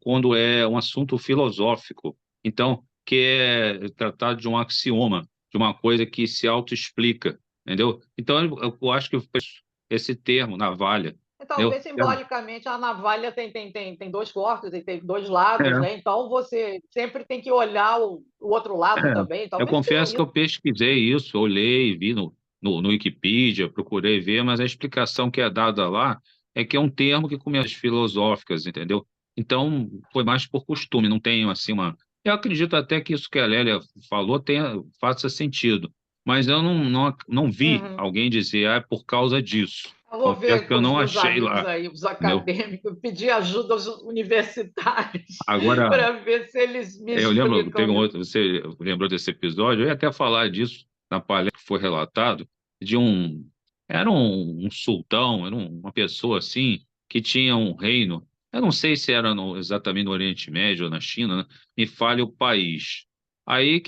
quando é um assunto filosófico? Então, que é tratado de um axioma, de uma coisa que se autoexplica, entendeu? Então, eu acho que esse termo, navalha, Então, entendeu? bem simbolicamente, a navalha tem dois cortes e tem dois lados, né? Então você sempre tem que olhar o outro lado também. Eu Talvez tenha confesso que isso. eu pesquisei isso, olhei, vi no Wikipedia, procurei ver, mas a explicação que é dada lá é que é um termo que começa filosóficas, entendeu? Então, foi mais por costume, não tem assim uma. Eu acredito até que isso que a Lélia falou faça sentido, mas eu não vi Uhum. alguém dizer, é por causa disso. Eu vou Confesso ver que com eu os não meus achei amigos lá, aí, os entendeu? acadêmicos, pedir ajuda aos universitários Agora, para ver se eles me eu lembro, teve explicam um isso. outro, você lembrou desse episódio, eu ia até falar disso na palestra que foi relatado, era um sultão, era uma pessoa assim, que tinha um reino, eu não sei se era exatamente no Oriente Médio ou na China, né? Me falha o país. Aí,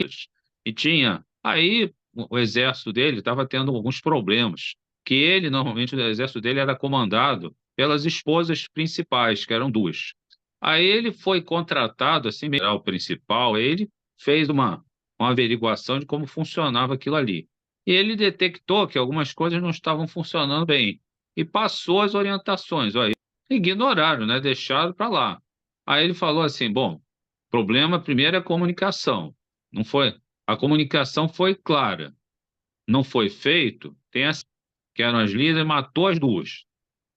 aí o exército dele estava tendo alguns problemas, que ele, normalmente, o exército dele era comandado pelas esposas principais, que eram duas. Aí ele foi contratado, assim, o principal, ele fez uma averiguação de como funcionava aquilo ali. E ele detectou que algumas coisas não estavam funcionando bem e passou as orientações. Ó, ignoraram, né? Deixaram para lá. Aí ele falou assim: bom, problema primeiro é a comunicação. Não foi, a comunicação foi clara, não foi feito. Tem as que eram as líderes, matou as duas.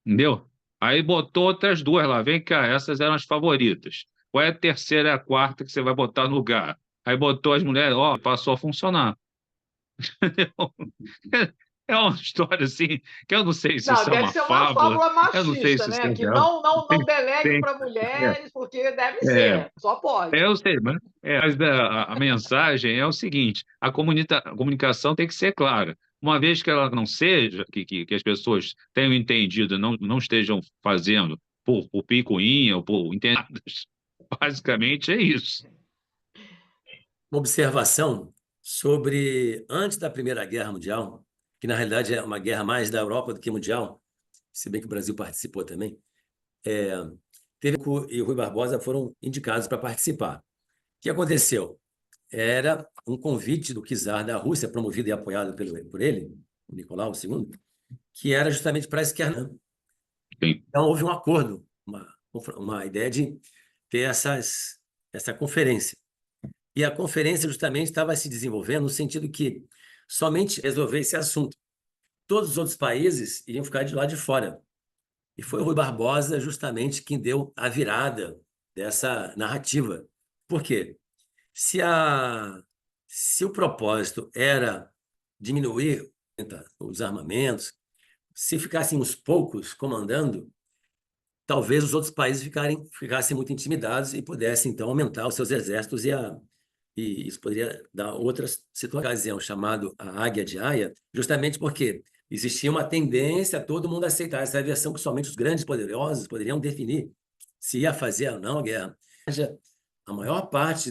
Entendeu? Aí botou outras duas lá. Vem cá, essas eram as favoritas. Qual é a terceira e a quarta que você vai botar no lugar? Aí botou as mulheres, ó, passou a funcionar. É uma história assim, que eu não sei se Não, isso é deve uma ser uma fábula, fábula eu não sei machista, se isso né? é Que real. não delegue Tem, para mulheres, porque deve é, ser, só pode. eu sei, mas a mensagem é o seguinte: a comunicação tem que ser clara. Uma vez que ela não seja, que as pessoas tenham entendido, não estejam fazendo por picuinha ou por entendidas, basicamente é isso. Uma observação sobre antes da Primeira Guerra Mundial, que na realidade é uma guerra mais da Europa do que mundial, se bem que o Brasil participou também, e o Rui Barbosa foram indicados para participar. O que aconteceu? Era um convite do czar da Rússia, promovido e apoiado por ele, o Nicolau II, que era justamente para a esquerda. Sim. Então, houve um acordo, uma ideia de ter essa conferência. E a conferência justamente estava se desenvolvendo no sentido que somente resolver esse assunto. Todos os outros países iriam ficar de lá de fora. E foi o Rui Barbosa justamente quem deu a virada dessa narrativa. Por quê? Se, se o propósito era diminuir os armamentos, se ficassem uns poucos comandando, talvez os outros países ficassem muito intimidados e pudessem, então, aumentar os seus exércitos e isso poderia dar outras situações, chamado a Águia de Aia, justamente porque existia uma tendência a todo mundo aceitar essa versão que somente os grandes poderosos poderiam definir se ia fazer ou não a guerra. A maior parte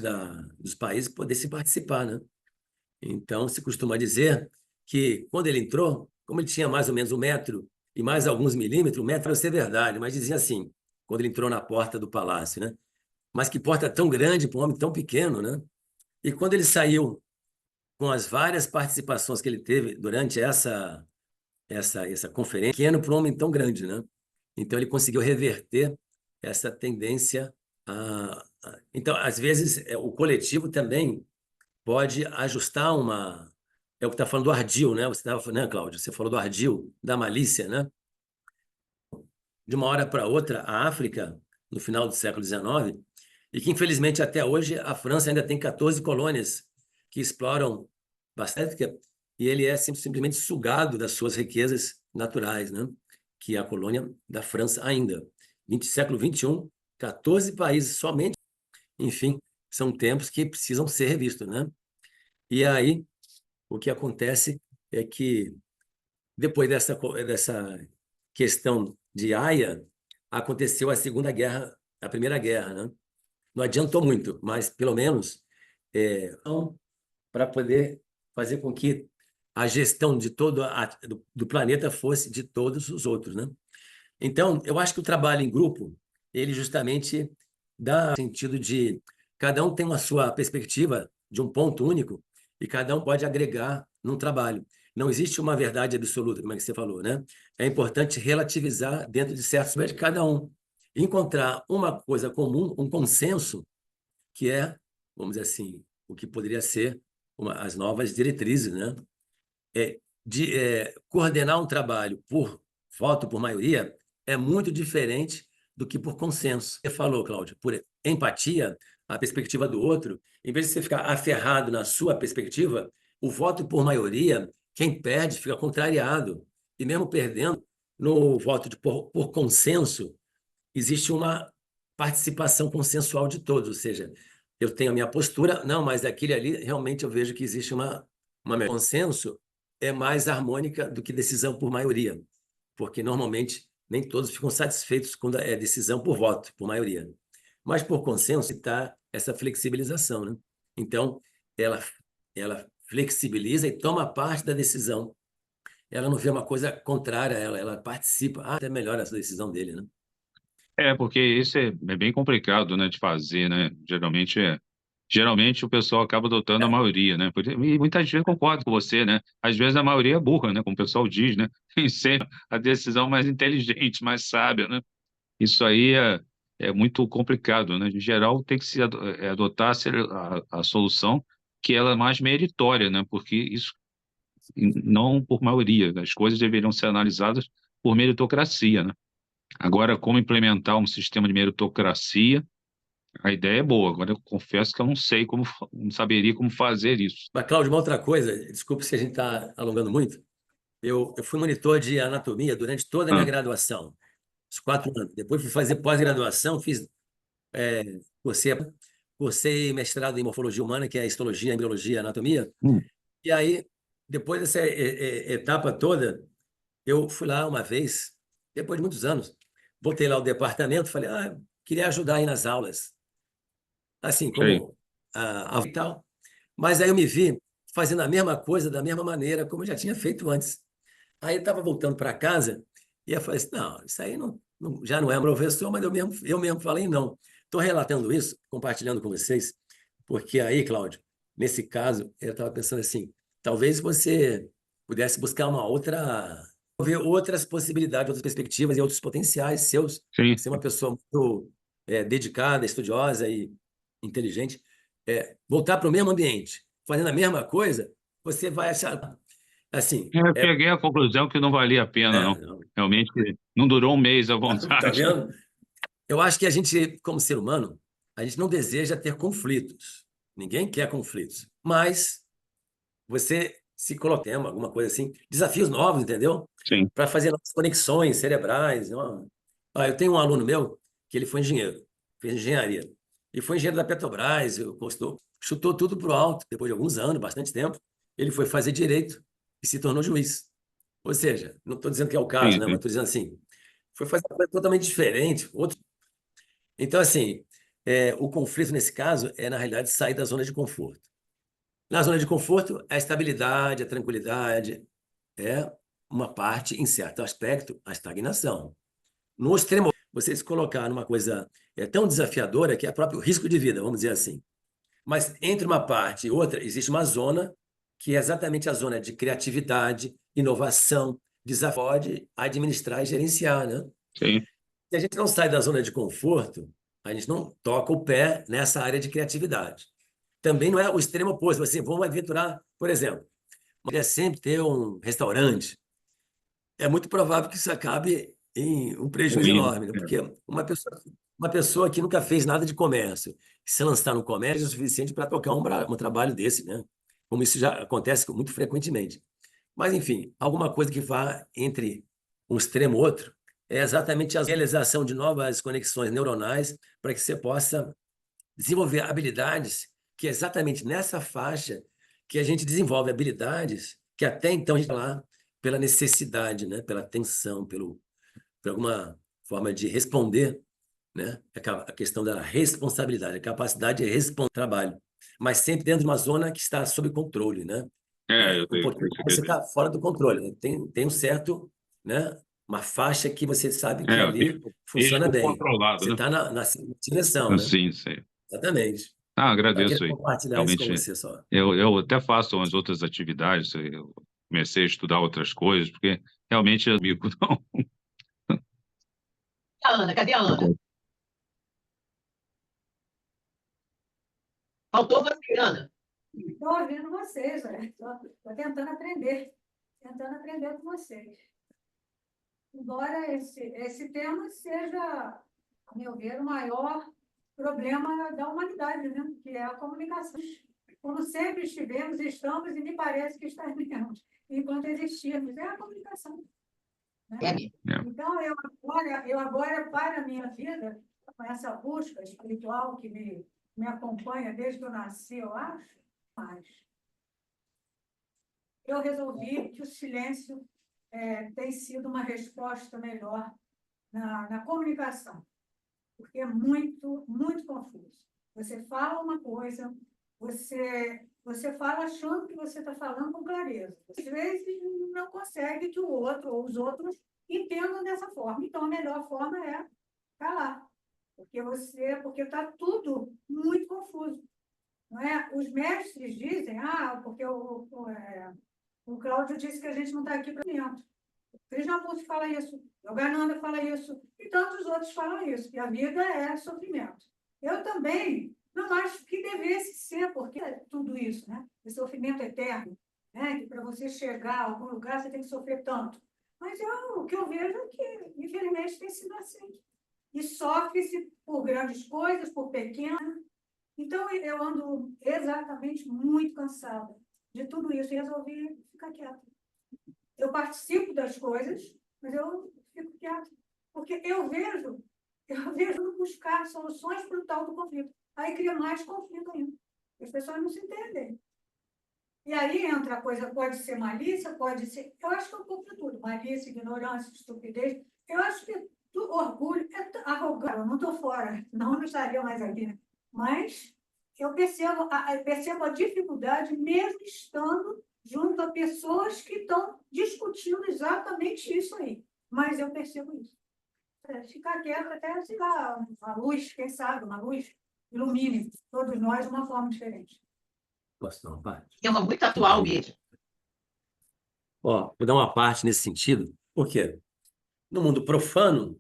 dos países pudesse participar, né? Então, se costuma dizer que, quando ele entrou, como ele tinha mais ou menos 1 metro e mais alguns milímetros, 1 metro vai ser verdade, mas dizia assim, quando ele entrou na porta do palácio, né? Mas que porta tão grande para um homem tão pequeno, né? E quando ele saiu com as várias participações que ele teve durante essa conferência, pequeno para um homem tão grande, né? Então, ele conseguiu reverter essa tendência Então, às vezes, o coletivo também pode ajustar uma... É o que está falando do ardil, né? Você estava, né, Cláudio? Você falou do ardil, da malícia, né? De uma hora para outra, a África, no final do século XIX, e que, infelizmente, até hoje, a França ainda tem 14 colônias que exploram bastante, e ele é simplesmente sugado das suas riquezas naturais, né? Que é a colônia da França ainda. Século XXI, 14 países somente. Enfim, são tempos que precisam ser revistos, né? E aí, o que acontece é que, depois dessa questão de Haia, aconteceu a Segunda Guerra, a Primeira Guerra, né? Não adiantou muito, mas, pelo menos, para poder fazer com que a gestão de do planeta fosse de todos os outros, né? Então, eu acho que o trabalho em grupo, ele justamente dá sentido de cada um tem uma sua perspectiva de um ponto único e cada um pode agregar num trabalho. Não existe uma verdade absoluta, como é que você falou, né? É importante relativizar dentro de certos de cada um. Encontrar uma coisa comum, um consenso, que é, vamos dizer assim, o que poderia ser as novas diretrizes, né? Coordenar um trabalho por voto por maioria é muito diferente do que por consenso. Você falou, Cláudio, por empatia, a perspectiva do outro, em vez de você ficar aferrado na sua perspectiva, o voto por maioria, quem perde fica contrariado. E mesmo perdendo, no voto por consenso, existe uma participação consensual de todos, ou seja, eu tenho a minha postura, não, mas daquele ali realmente eu vejo que existe uma consenso é mais harmônica do que decisão por maioria, porque normalmente nem todos ficam satisfeitos quando é decisão por voto, por maioria. Mas por consenso está essa flexibilização, né? Então, ela flexibiliza e toma parte da decisão. Ela não vê uma coisa contrária a ela participa. Até melhor essa decisão dele, né? Porque isso é bem complicado, né, de fazer, né? Geralmente o pessoal acaba adotando a maioria, né? E muitas vezes concordo com você, né? Às vezes a maioria é burra, né? Como o pessoal diz, né? Tem sempre a decisão mais inteligente, mais sábia, né? Isso aí é muito complicado, né? Em geral, tem que se adotar a solução que ela é mais meritória, né? Porque isso não por maioria, as coisas deveriam ser analisadas por meritocracia, né? Agora, como implementar um sistema de meritocracia, a ideia é boa. Agora, eu confesso que eu não sei não saberia como fazer isso. Mas, Cláudio, uma outra coisa, desculpe se a gente está alongando muito, eu fui monitor de anatomia durante toda a minha Ah, graduação, os 4 anos. Depois fui fazer pós-graduação, cursei mestrado em morfologia humana, que é histologia, embriologia, anatomia. hum, E aí, depois dessa etapa toda, eu fui lá uma vez, depois de muitos anos, voltei lá ao departamento, falei, queria ajudar aí nas aulas, assim sei. como e tal. Mas aí eu me vi fazendo a mesma coisa da mesma maneira como eu já tinha feito antes. Aí eu estava voltando para casa e eu falei assim, não, isso aí já não é professor, mas eu mesmo falei não. Estou relatando isso, compartilhando com vocês, porque aí, Cláudio, nesse caso, eu estava pensando assim, talvez você pudesse buscar ver outras possibilidades, outras perspectivas e outros potenciais seus. Sim. Ser uma pessoa muito dedicada, estudiosa e inteligente. Voltar para o mesmo ambiente, fazendo a mesma coisa, você vai achar assim. Eu peguei a conclusão que não valia a pena, não. Não, Realmente, não durou um mês à tá vontade. vendo? Eu acho que a gente, como ser humano, a gente não deseja ter conflitos. Ninguém quer conflitos. Mas você se coloca em alguma coisa assim, desafios novos, entendeu? Sim, Para fazer novas conexões cerebrais. Ó. Eu tenho um aluno meu que ele foi engenheiro, fez engenharia. E foi engenheiro da Petrobras, chutou tudo para o alto, depois de alguns anos, bastante tempo. Ele foi fazer direito e se tornou juiz. Ou seja, não estou dizendo que é o caso, sim, né? Mas sim. estou dizendo assim, foi fazer uma coisa totalmente diferente. Então, assim, o conflito nesse caso é, na realidade, sair da zona de conforto. Na zona de conforto, a estabilidade, a tranquilidade é uma parte, em certo aspecto, a estagnação. No extremo, você se colocar numa coisa tão desafiadora que é o próprio risco de vida, vamos dizer assim. Mas entre uma parte e outra, existe uma zona que é exatamente a zona de criatividade, inovação, desafio de administrar e gerenciar, né? Sim. Se a gente não sai da zona de conforto, A gente não toca o pé nessa área de criatividade. Também não é o extremo oposto. Assim, vamos aventurar, por exemplo, queria sempre ter um restaurante. É muito provável que isso acabe em um prejuízo Ruim, enorme, né? Porque uma pessoa que nunca fez nada de comércio, se lançar no comércio é o suficiente para tocar um trabalho desse, né? Como isso já acontece muito frequentemente. Mas, enfim, alguma coisa que vá entre um extremo e outro é exatamente a realização de novas conexões neuronais para que você possa desenvolver habilidades que é exatamente nessa faixa que a gente desenvolve habilidades que até então a gente lá pela necessidade, né? Pela tensão, por alguma forma de responder, né? A questão da responsabilidade, a capacidade de responder ao trabalho, mas sempre dentro de uma zona que está sob controle, né? eu Um tenho pouquinho você está fora do controle, né? Tem um certo, né? Uma faixa que você sabe que o ali funciona risco bem. controlado, Você né? está na direção, né? Sim, sim. Exatamente. Eu queria Agradeço aí. compartilhar isso com Realmente, você só. eu até faço umas outras atividades, eu comecei a estudar outras coisas, porque realmente amigo não. A Ana, cadê a Ana? Faltou você, Ana. Estou ouvindo vocês, estou tentando aprender com vocês. Embora esse tema seja, a meu ver, o maior problema da humanidade, né? Que é a comunicação. Como sempre estivemos, estamos e me parece que estaremos, enquanto existirmos, é a comunicação. Né? Então, eu agora, para a minha vida, com essa busca espiritual que me acompanha desde que eu nasci, eu acho, mas eu resolvi que o silêncio tem sido uma resposta melhor na comunicação, porque é muito, muito confuso. Você fala uma coisa, você fala achando que você está falando com clareza. Às vezes não consegue que o outro ou os outros entendam dessa forma. Então, a melhor forma é calar, porque está tudo muito confuso. Não é? Os mestres dizem, porque o Cláudio disse que a gente não está aqui para dentro. O Krishnamurti fala isso, Yogananda fala isso, e tantos outros falam isso, que a vida é sofrimento. Eu também não acho que devesse ser, porque é tudo isso, né? Esse sofrimento eterno, né? Que para você chegar a algum lugar você tem que sofrer tanto. Mas o que eu vejo é que, infelizmente, tem sido assim. E sofre-se por grandes coisas, por pequenas. Então, eu ando exatamente muito cansada de tudo isso e resolvi ficar quieta. Eu participo das coisas, mas eu fico quieta. Porque eu vejo buscar soluções para o tal do conflito. Aí cria mais conflito ainda. As pessoas não se entendem. E aí entra a coisa, pode ser malícia, pode ser... Eu acho que é um pouco de tudo. Malícia, ignorância, estupidez. Eu acho que orgulho, arrogância. Eu não estou fora, não estaria mais aqui. Né? Mas eu percebo a dificuldade, mesmo estando junto a pessoas que estão discutindo exatamente isso aí. Mas eu percebo isso. Ficar quieto até, sei lá, a luz, quem sabe, uma luz ilumine todos nós de uma forma diferente. Posso dar uma parte? É uma muito atual mesmo. Vou dar uma parte nesse sentido. Por quê? No mundo profano,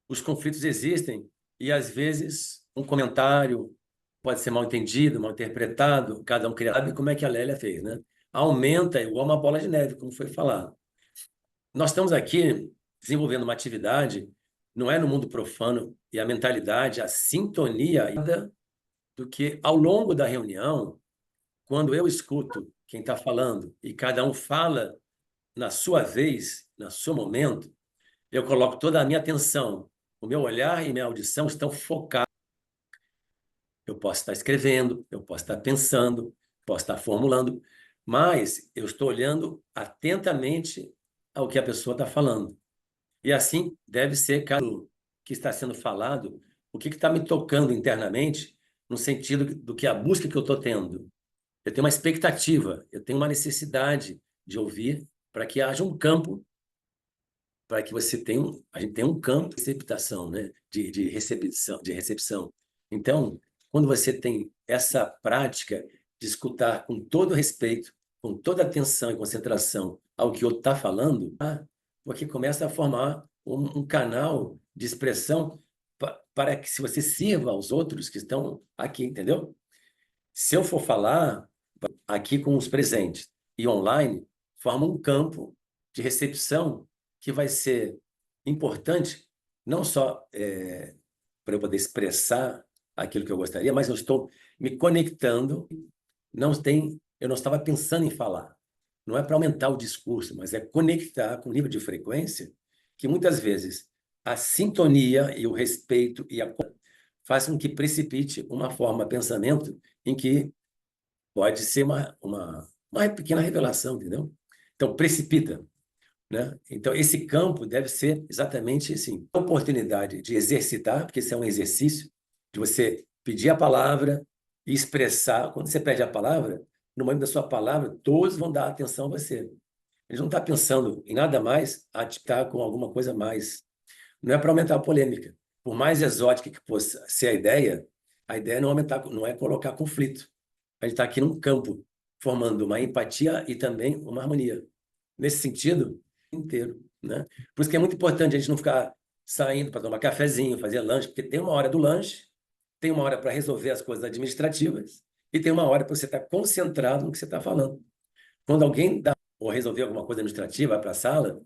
os conflitos existem e, às vezes, um comentário pode ser mal entendido, mal interpretado, cada um sabe como é que a Lélia fez, né? Aumenta igual uma bola de neve, como foi falado. Nós estamos aqui desenvolvendo uma atividade, não é no mundo profano, e a mentalidade, a sintonia do que, ao longo da reunião, quando eu escuto quem está falando e cada um fala na sua vez, no seu momento, eu coloco toda a minha atenção, o meu olhar e minha audição estão focados. Eu posso estar escrevendo, eu posso estar pensando, posso estar formulando, mas eu estou olhando atentamente ao que a pessoa está falando. E assim deve ser cada que está sendo falado, o que está me tocando internamente, no sentido do que a busca que eu estou tendo. Eu tenho uma expectativa, eu tenho uma necessidade de ouvir para que haja um campo, para que a gente tenha um campo de receptação, né? de recepção. Então, quando você tem essa prática de escutar com todo respeito, com toda atenção e concentração ao que o outro está falando, porque começa a formar um canal de expressão para que se você sirva aos outros que estão aqui, entendeu? Se eu for falar aqui com os presentes e online, forma um campo de recepção que vai ser importante, não só para eu poder expressar aquilo que eu gostaria, mas eu estou me conectando, eu não estava pensando em falar. Não é para aumentar o discurso, mas é conectar com o nível de frequência que muitas vezes a sintonia e o respeito faz com que precipite uma forma de pensamento em que pode ser uma pequena revelação, entendeu? Então, precipita, né? Então, esse campo deve ser exatamente assim, a oportunidade de exercitar, porque isso é um exercício, de você pedir a palavra e expressar. Quando você pede a palavra, no momento da sua palavra, todos vão dar atenção a você. Eles não estão pensando em nada mais, a estar com alguma coisa a mais. Não é para aumentar a polêmica. Por mais exótica que possa ser a ideia não é aumentar, não é colocar conflito. A gente está aqui num campo, formando uma empatia e também uma harmonia. Nesse sentido, inteiro, né? Por isso que é muito importante a gente não ficar saindo para tomar cafezinho, fazer lanche, porque tem uma hora do lanche, tem uma hora para resolver as coisas administrativas e tem uma hora para você estar concentrado no que você está falando. Quando alguém dá ou resolver alguma coisa administrativa, vai para a sala,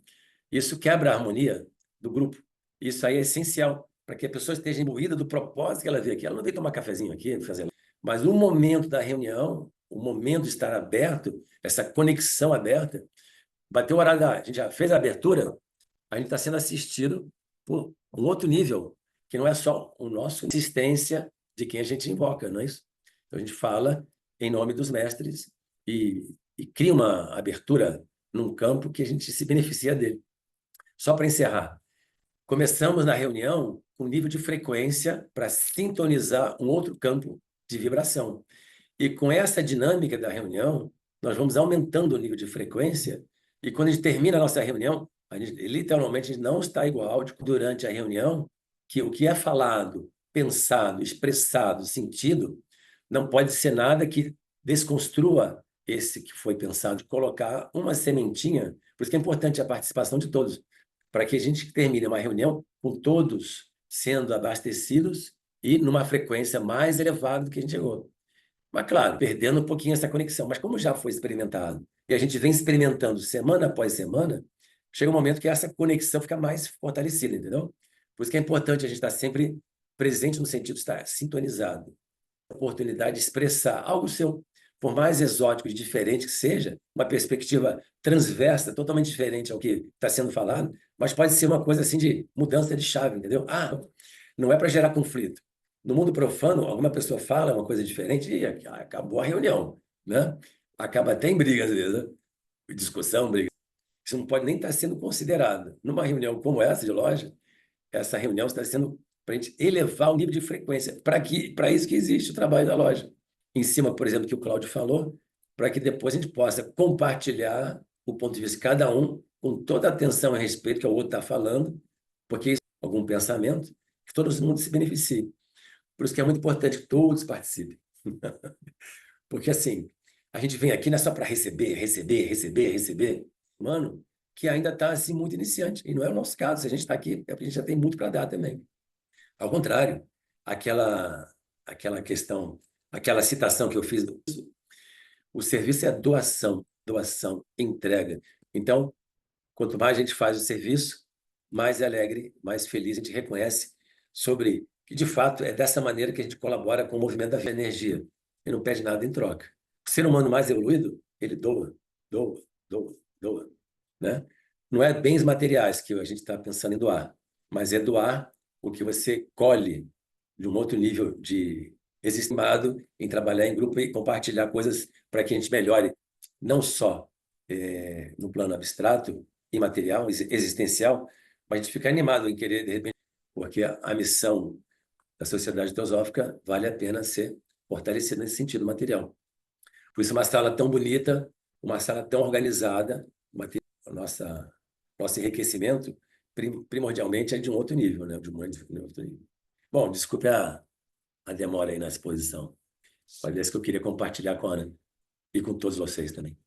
isso quebra a harmonia do grupo. Isso aí é essencial para que a pessoa esteja imbuída do propósito que ela veio aqui. Ela não veio tomar cafezinho aqui, fazer. Mas o momento da reunião, o momento de estar aberto, essa conexão aberta, bateu o horário a gente já fez a abertura, a gente está sendo assistido por um outro nível, que não é só o nosso insistência de quem a gente invoca, não é isso? Então, a gente fala em nome dos mestres e cria uma abertura num campo que a gente se beneficia dele. Só para encerrar, começamos na reunião com nível de frequência para sintonizar um outro campo de vibração. E com essa dinâmica da reunião, nós vamos aumentando o nível de frequência e quando a gente termina a nossa reunião, literalmente a gente não está igual durante a reunião, que o que é falado, pensado, expressado, sentido, não pode ser nada que desconstrua esse que foi pensado, de colocar uma sementinha. Por isso que é importante a participação de todos, para que a gente termine uma reunião com todos sendo abastecidos e numa frequência mais elevada do que a gente chegou. Mas, claro, perdendo um pouquinho essa conexão. Mas como já foi experimentado, e a gente vem experimentando semana após semana, chega um momento que essa conexão fica mais fortalecida, entendeu? Por isso que é importante a gente estar sempre presente no sentido de estar sintonizado. A oportunidade de expressar algo seu, por mais exótico e diferente que seja, uma perspectiva transversa, totalmente diferente ao que está sendo falado, mas pode ser uma coisa assim de mudança de chave, entendeu? Não é para gerar conflito. No mundo profano, alguma pessoa fala uma coisa diferente e acabou a reunião, né? Acaba até em briga, às vezes, né? Discussão, briga. Isso não pode nem estar sendo considerado. Numa reunião como essa de loja, essa reunião está sendo para a gente elevar o nível de frequência. Para isso que existe o trabalho da loja. Em cima, por exemplo, que o Cláudio falou, para que depois a gente possa compartilhar o ponto de vista de cada um com toda a atenção e respeito que o outro está falando, porque isso é algum pensamento que todo mundo se beneficie. Por isso que é muito importante que todos participem. Porque, assim, a gente vem aqui não é só para receber. Mano, que ainda está, assim, muito iniciante. E não é o nosso caso. Se a gente está aqui, é porque a gente já tem muito para dar também. Ao contrário, aquela questão, aquela citação que eu fiz, o serviço é doação, entrega. Então, quanto mais a gente faz o serviço, mais alegre, mais feliz a gente reconhece sobre que, de fato, é dessa maneira que a gente colabora com o movimento da energia. Ele não pede nada em troca. O ser humano mais evoluído, ele doa, né? Não é bens materiais que a gente está pensando em doar, mas é doar o que você colhe de um outro nível de estimado em trabalhar em grupo e compartilhar coisas para que a gente melhore, não só no plano abstrato, imaterial, existencial, mas a gente fica animado em querer, de repente, porque a missão da Sociedade Teosófica vale a pena ser fortalecida nesse sentido material. Por isso, uma sala tão bonita, uma sala tão organizada, nosso enriquecimento, primordialmente, é de um outro nível, né? De um outro nível. Bom, desculpe a demora aí na exposição. Olha, isso que eu queria compartilhar com a Ana e com todos vocês também.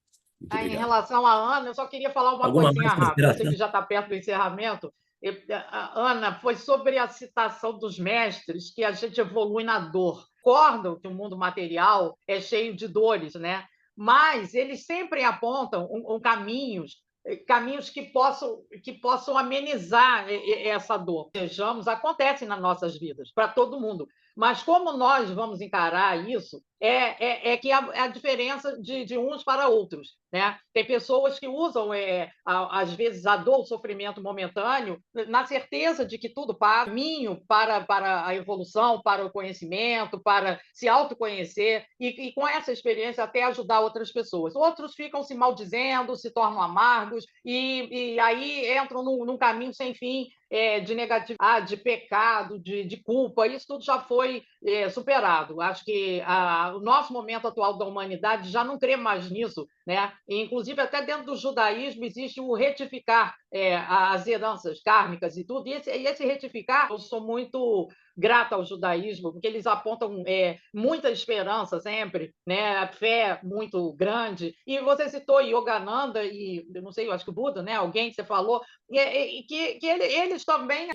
Em relação à Ana, eu só queria falar uma coisinha rápida. Eu sei que já está perto do encerramento, Ana, foi sobre a citação dos mestres que a gente evolui na dor. Concordam que o mundo material é cheio de dores, né? Mas eles sempre apontam caminhos que possam amenizar essa dor. Vejamos, acontece nas nossas vidas, para todo mundo. Mas como nós vamos encarar isso, é que a diferença de uns para outros. Né? Tem pessoas que usam, às vezes, a dor, o sofrimento momentâneo, na certeza de que tudo passa, caminho para a evolução, para o conhecimento, para se autoconhecer, e com essa experiência até ajudar outras pessoas. Outros ficam se maldizendo, se tornam amargos, e aí entram num caminho sem fim, de negatividade, de pecado, de culpa. Isso tudo já foi superado. Acho que o nosso momento atual da humanidade já não crê mais nisso, né? E, inclusive, até dentro do judaísmo existe o retificar as heranças kármicas e tudo. E esse retificar, eu sou muito grata ao judaísmo, porque eles apontam muita esperança sempre, né? Fé muito grande. E você citou Yogananda e, eu não sei, eu acho que o Buda, né? Alguém que você falou, e que eles também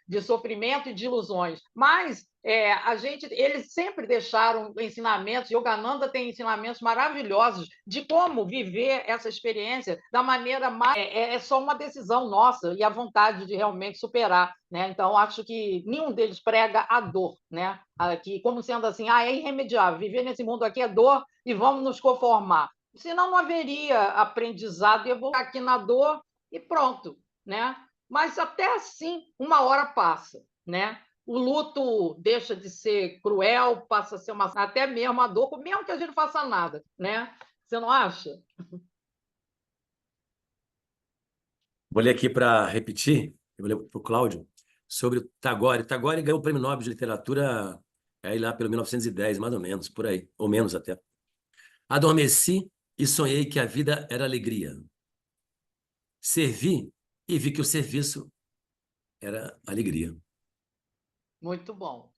de sofrimento e de ilusões. Mas eles sempre deixaram ensinamentos. Yogananda tem ensinamentos maravilhosos de como viver essa experiência da maneira mais. É só uma decisão nossa e a vontade de realmente superar. Né? Então, acho que nenhum deles prega a dor, né? Aqui, como sendo assim, é irremediável, viver nesse mundo aqui é dor e vamos nos conformar. Senão não haveria aprendizado e evolução aqui na dor e pronto. Né? Mas até assim, uma hora passa. Né? O luto deixa de ser cruel, passa a ser até mesmo a dor, mesmo que a gente não faça nada. Né? Você não acha? Vou ler aqui para repetir, eu vou ler para o Cláudio, sobre o Tagore. Tagore ganhou o Prêmio Nobel de Literatura aí lá pelo 1910, mais ou menos, por aí, ou menos até. Adormeci e sonhei que a vida era alegria. Servi e vi que o serviço era alegria. Muito bom.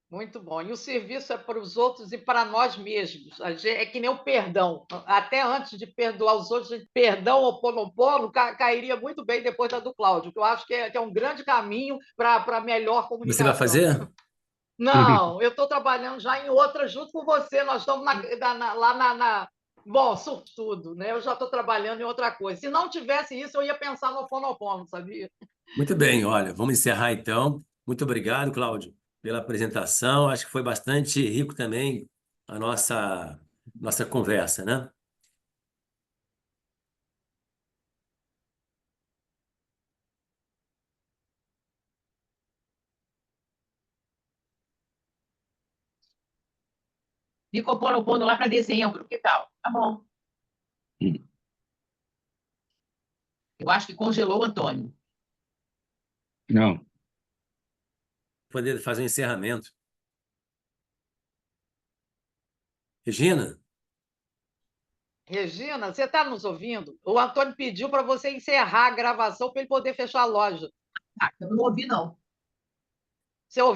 Muito bom. E o serviço é para os outros e para nós mesmos. É que nem o perdão. Até antes de perdoar os outros, perdão ou Ho'oponopono cairia muito bem depois da do Cláudio, que eu acho que é um grande caminho para melhor comunicação. Você vai fazer? Não, eu estou trabalhando já em outra junto com você. Nós estamos lá na. Bom, tudo, né? Eu já estou trabalhando em outra coisa. Se não tivesse isso, eu ia pensar no Ho'oponopono, sabia? Muito bem, olha, vamos encerrar então. Muito obrigado, Cláudio, pela apresentação. Acho que foi bastante rico também a nossa conversa, né? Ficou pondo lá para dezembro, que tal? Tá bom. Eu acho que congelou o Antônio. Não. Poder fazer um encerramento. Regina? Regina, você está nos ouvindo? O Antônio pediu para você encerrar a gravação para ele poder fechar a loja. Eu não ouvi, não. Você ouviu?